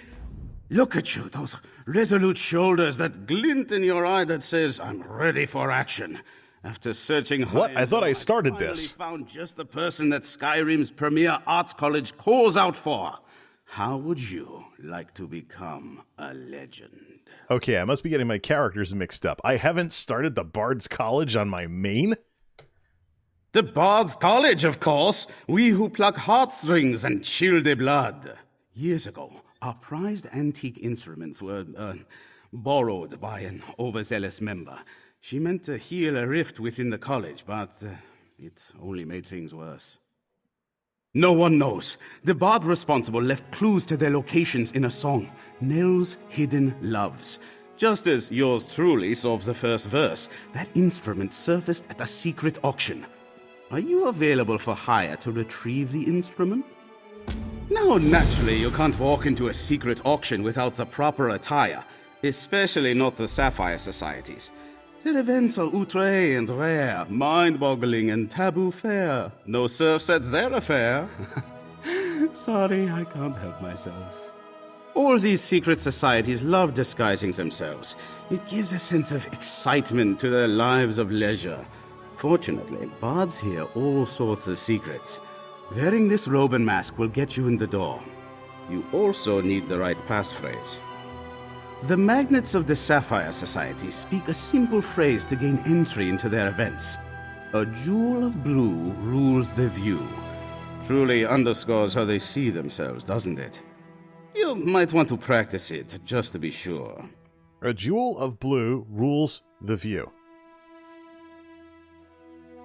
Look at you, those resolute shoulders, that glint in your eye that says, I'm ready for action. After searching high what? I thought I started finally this. Found just the person that Skyrim's premier arts college calls out for. How would you like to become a legend? Okay, I must be getting my characters mixed up. I haven't started the Bard's College on my main? The Bard's College, of course. We who pluck heartstrings and chill the blood. Years ago, our prized antique instruments were borrowed by an overzealous member. She meant to heal a rift within the college, but it only made things worse. No one knows. The bard responsible left clues to their locations in a song, Nell's Hidden Loves. Just as yours truly solves the first verse, that instrument surfaced at a secret auction. Are you available for hire to retrieve the instrument? Now, naturally, you can't walk into a secret auction without the proper attire, especially not the Sapphire Societies. Their events are outre and rare, mind-boggling and taboo fair. No serfs at their affair. Sorry, I can't help myself. All these secret societies love disguising themselves. It gives a sense of excitement to their lives of leisure. Fortunately, bards hear all sorts of secrets. Wearing this robe and mask will get you in the door. You also need the right passphrase. The magnates of the Sapphire Society speak a simple phrase to gain entry into their events. A jewel of blue rules the view. Truly underscores how they see themselves, doesn't it? You might want to practice it, just to be sure. A jewel of blue rules the view.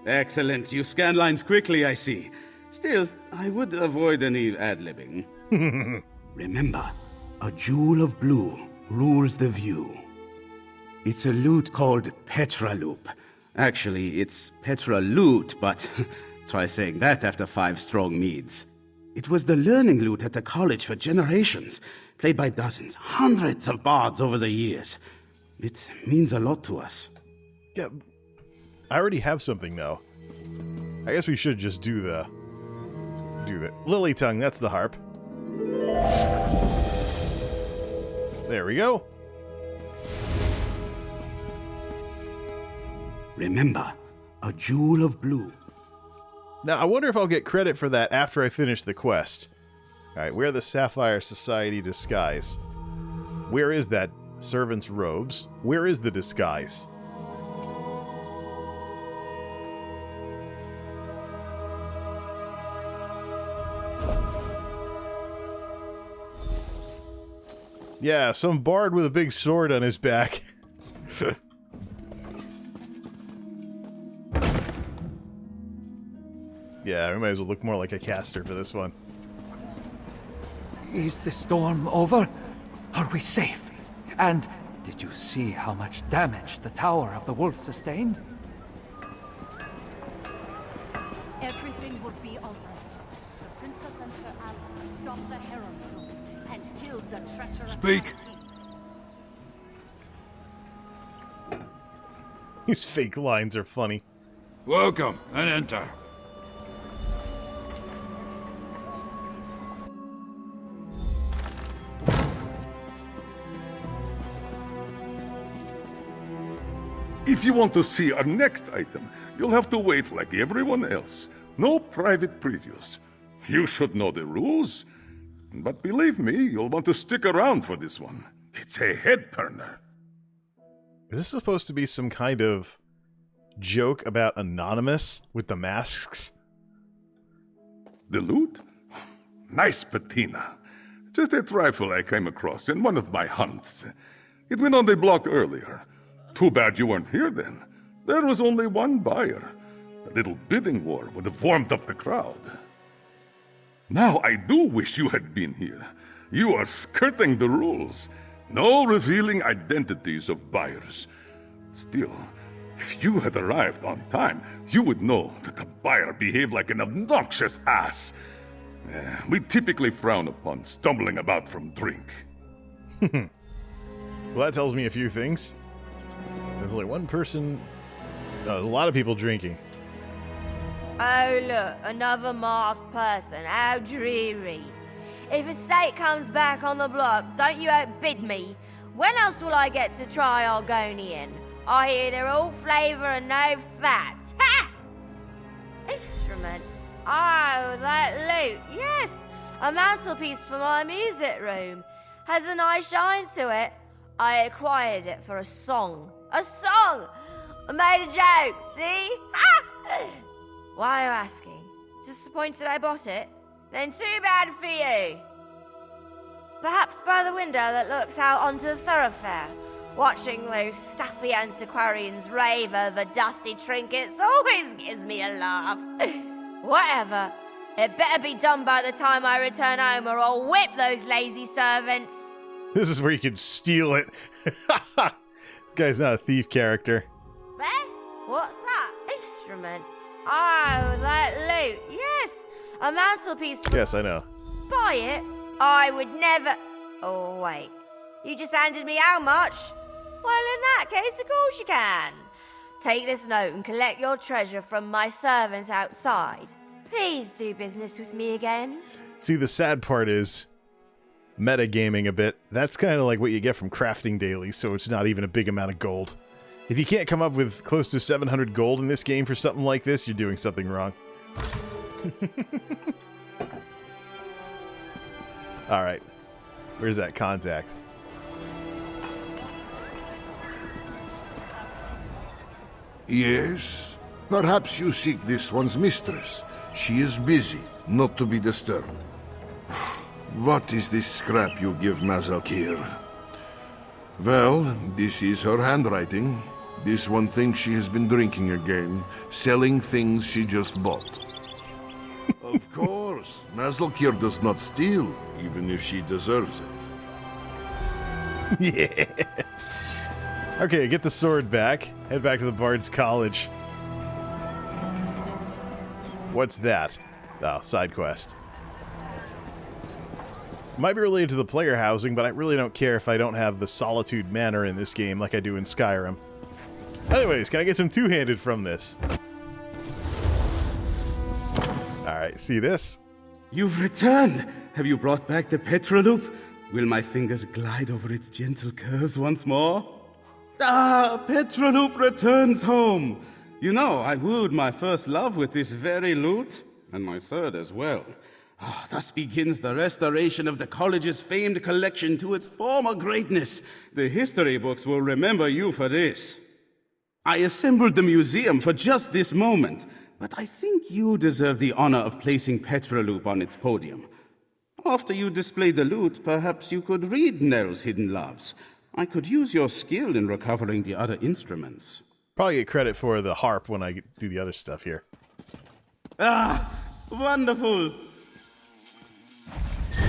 Excellent. You scan lines quickly, I see. Still, I would avoid any ad-libbing. Remember, a jewel of blue rules the view. It's a lute called Petraloop. Actually, it's Petralute, but try saying that after 5 strong meads. It was the learning lute at the college for generations, played by dozens, hundreds of bards over the years. It means a lot to us. Yeah, I already have something, though. I guess we should just do the lily tongue. That's the harp. There we go. Remember, a jewel of blue. Now, I wonder if I'll get credit for that after I finish the quest. Alright, wear the Sapphire Society disguise. Where is that servant's robes? Where is the disguise? Yeah, some bard with a big sword on his back. Yeah, we might as well look more like a caster for this one. Is the storm over? Are we safe? And did you see how much damage the Tower of the Wolf sustained? Everything will be all right. The princess and her allies stopped the hero's loop and killed the treacherous... Speak! These fake lines are funny. Welcome, and enter. If you want to see our next item, you'll have to wait like everyone else. No private previews. You should know the rules. But believe me, you'll want to stick around for this one. It's a head-turner. Is this supposed to be some kind of joke about Anonymous with the masks? The loot? Nice patina. Just a trifle I came across in one of my hunts. It went on the block earlier. Too bad you weren't here then. There was only one buyer. A little bidding war would have warmed up the crowd. Now I do wish you had been here. You are skirting the rules. No revealing identities of buyers. Still, if you had arrived on time, you would know that the buyer behaved like an obnoxious ass. We typically frown upon stumbling about from drink. Well, that tells me a few things. There's only one person... there's a lot of people drinking. Oh look, another masked person. How dreary. If a steak comes back on the block, don't you outbid me. When else will I get to try Argonian? I hear they're all flavour and no fat. Ha! Instrument. Oh, that lute. Yes, a mantelpiece for my music room. Has a nice shine to it. I acquired it for a song. A song! I made a joke, see? Ha! Why are you asking? Disappointed I bought it? Then too bad for you. Perhaps by the window that looks out onto the thoroughfare, watching those stuffy antiquarians rave over dusty trinkets always gives me a laugh. Whatever. It better be done by the time I return home or I'll whip those lazy servants. This is where you can steal it. This guy's not a thief character. Eh? What's that? Instrument. Oh, that lute. Yes, a mantelpiece for... Yes, I know. Buy it? I would never... Oh, wait. You just handed me how much? Well, in that case, of course you can. Take this note and collect your treasure from my servants outside. Please do business with me again. See, the sad part is metagaming a bit. That's kind of like what you get from crafting daily, so it's not even a big amount of gold. If you can't come up with close to 700 gold in this game for something like this, you're doing something wrong. Alright. Where's that contact? Yes? Perhaps you seek this one's mistress. She is busy, not to be disturbed. What is this scrap you give Mazalkir? Well, this is her handwriting. This one thinks she has been drinking again, selling things she just bought. Of course, Mazalkir does not steal, even if she deserves Yeah. it. Okay, get the sword back. Head back to the Bard's College. What's that? Oh, side quest. Might be related to the player housing, but I really don't care if I don't have the Solitude Manor in this game like I do in Skyrim. Anyways, can I get some two-handed from this? Alright, see this? You've returned! Have you brought back the Petroloop? Will my fingers glide over its gentle curves once more? Ah, Petroloop returns home! You know, I wooed my first love with this very loot, and my third as well. Ah, thus begins the restoration of the college's famed collection to its former greatness. The history books will remember you for this. I assembled the museum for just this moment, but I think you deserve the honor of placing Petroloop on its podium. After you display the loot, perhaps you could read Nell's hidden loves. I could use your skill in recovering the other instruments. Probably get credit for the harp when I do the other stuff here. Ah, wonderful!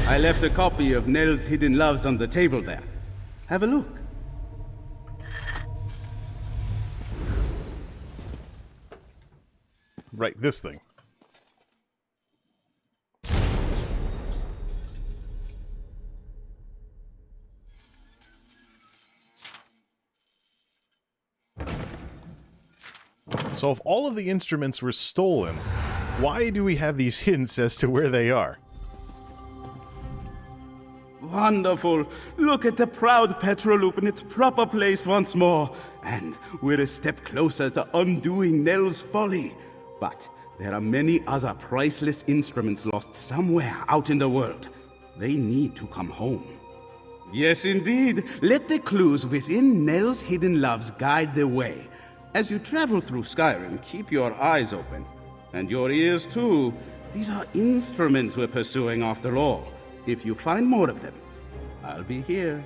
I left a copy of Nell's hidden loves on the table there. Have a look. Right, this thing. So if all of the instruments were stolen, why do we have these hints as to where they are? Wonderful! Look at the proud Petroloop in its proper place once more. And we're a step closer to undoing Nell's folly. But there are many other priceless instruments lost somewhere out in the world. They need to come home. Yes, indeed. Let the clues within Nell's hidden loves guide the way. As you travel through Skyrim, keep your eyes open. And your ears, too. These are instruments we're pursuing after all. If you find more of them, I'll be here.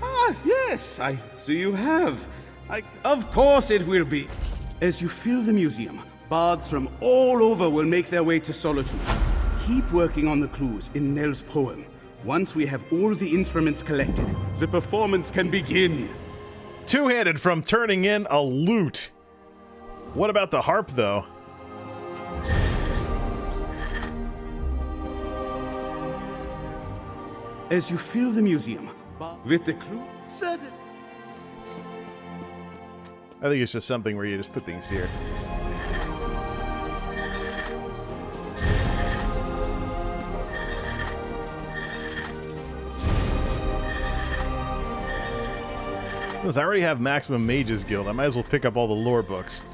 Ah, yes, I see you have. Of course it will be. As you fill the museum, bards from all over will make their way to Solitude. Keep working on the clues in Nell's poem. Once we have all the instruments collected, the performance can begin. Two-handed from turning in a loot. What about the harp, though? As you fill the museum with the clue, certain. I think it's just something where you just put things here. Since I already have Maximum Mages Guild, I might as well pick up all the lore books.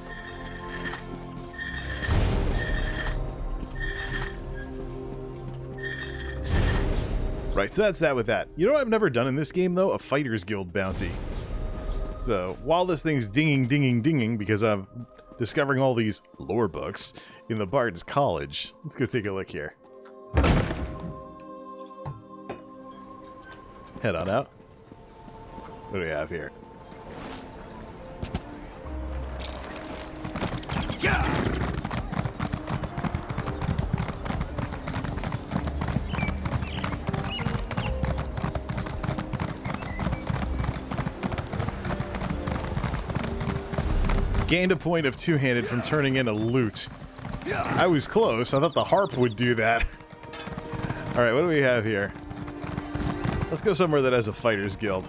Right, so that's that with that. You know what I've never done in this game, though? A Fighters Guild bounty. So, while this thing's dinging, dinging, dinging, because I'm discovering all these lore books in the Bard's College, let's go take a look here. Head on out. What do we have here? Gained a point of two-handed from turning in a loot. I was close. I thought the harp would do that. Alright, what do we have here? Let's go somewhere that has a fighters guild.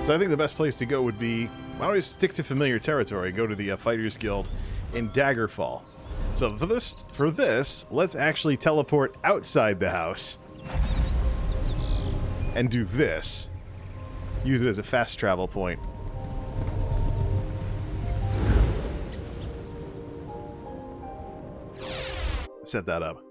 So I think the best place to go would be, why don't we stick to familiar territory, go to the Fighters Guild in Daggerfall. So for this, let's actually teleport outside the house and do this. Use it as a fast travel point. Set that up.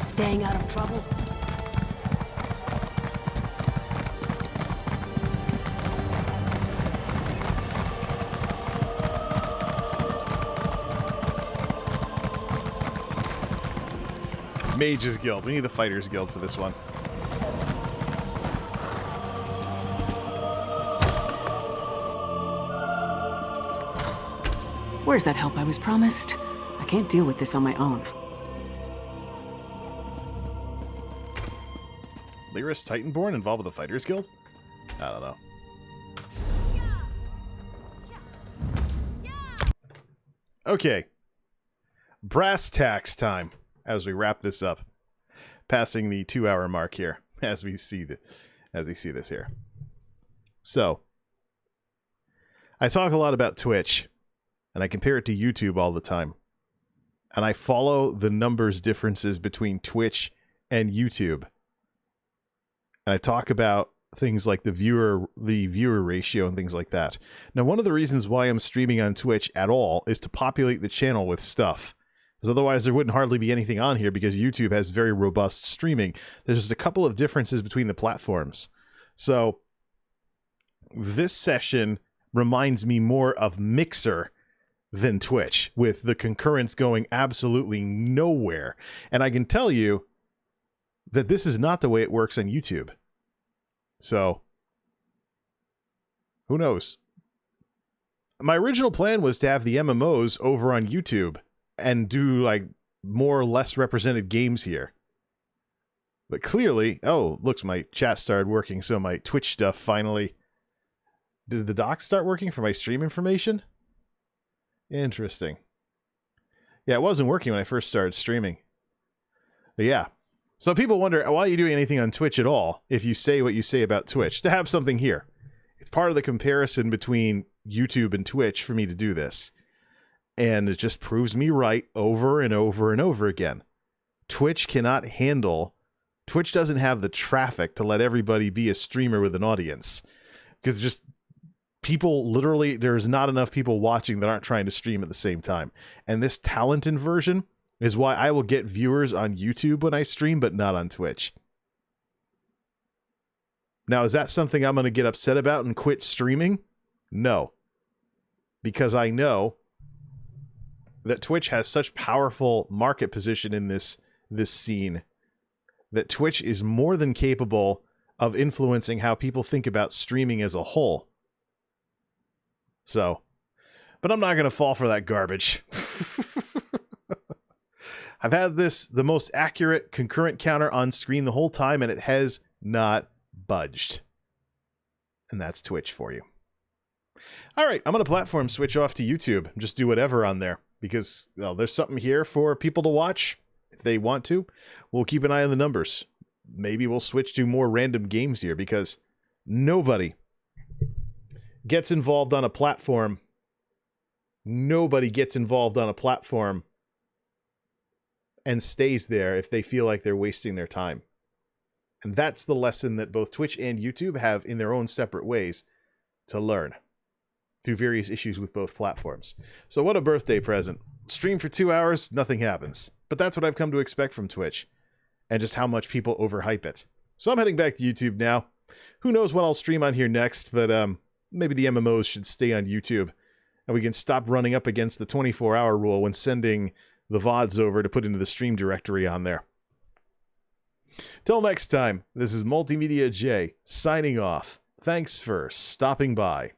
Staying out of trouble? Mages Guild. We need the Fighters Guild for this one. Where's that help I was promised? I can't deal with this on my own. Lyris Titanborn involved with the Fighters Guild? I don't know. Okay. Brass tacks time as we wrap this up. Passing the 2-hour mark here as we see this here. So, I talk a lot about Twitch, and I compare it to YouTube all the time. And I follow the numbers differences between Twitch and YouTube. And I talk about things like the viewer ratio and things like that. Now, one of the reasons why I'm streaming on Twitch at all is to populate the channel with stuff. Because otherwise there wouldn't hardly be anything on here because YouTube has very robust streaming. There's just a couple of differences between the platforms. So this session reminds me more of Mixer than Twitch, with the concurrence going absolutely nowhere. And I can tell you that this is not the way it works on YouTube. So, who knows? My original plan was to have the MMOs over on YouTube and do like more or less represented games here. But clearly, oh, looks, my chat started working, so my Twitch stuff finally... Did the docs start working for my stream information? Interesting. Yeah, it wasn't working when I first started streaming. But yeah. So people wonder, why are you doing anything on Twitch at all if you say what you say about Twitch? To have something here. It's part of the comparison between YouTube and Twitch for me to do this. And it just proves me right over and over and over again. Twitch cannot handle... Twitch doesn't have the traffic to let everybody be a streamer with an audience. Because just... people literally, there's not enough people watching that aren't trying to stream at the same time. And this talent inversion is why I will get viewers on YouTube when I stream, but not on Twitch. Now, is that something I'm going to get upset about and quit streaming? No. Because I know that Twitch has such powerful market position in this scene that Twitch is more than capable of influencing how people think about streaming as a whole. So, but I'm not going to fall for that garbage. I've had the most accurate concurrent counter on screen the whole time, and it has not budged. And that's Twitch for you. All right, I'm going to platform switch off to YouTube. Just do whatever on there. because, well, there's something here for people to watch if they want to. We'll keep an eye on the numbers. Maybe we'll switch to more random games here, because nobody gets involved on a platform. Nobody gets involved on a platform and stays there if they feel like they're wasting their time. And that's the lesson that both Twitch and YouTube have in their own separate ways to learn through various issues with both platforms. So what a birthday present. Stream for 2 hours, nothing happens. But that's what I've come to expect from Twitch, and just how much people overhype it. So I'm heading back to YouTube now. Who knows what I'll stream on here next, but maybe the MMOs should stay on YouTube, and we can stop running up against the 24-hour rule when sending the VODs over to put into the stream directory on there. Till next time, this is Multimedia J signing off. Thanks for stopping by.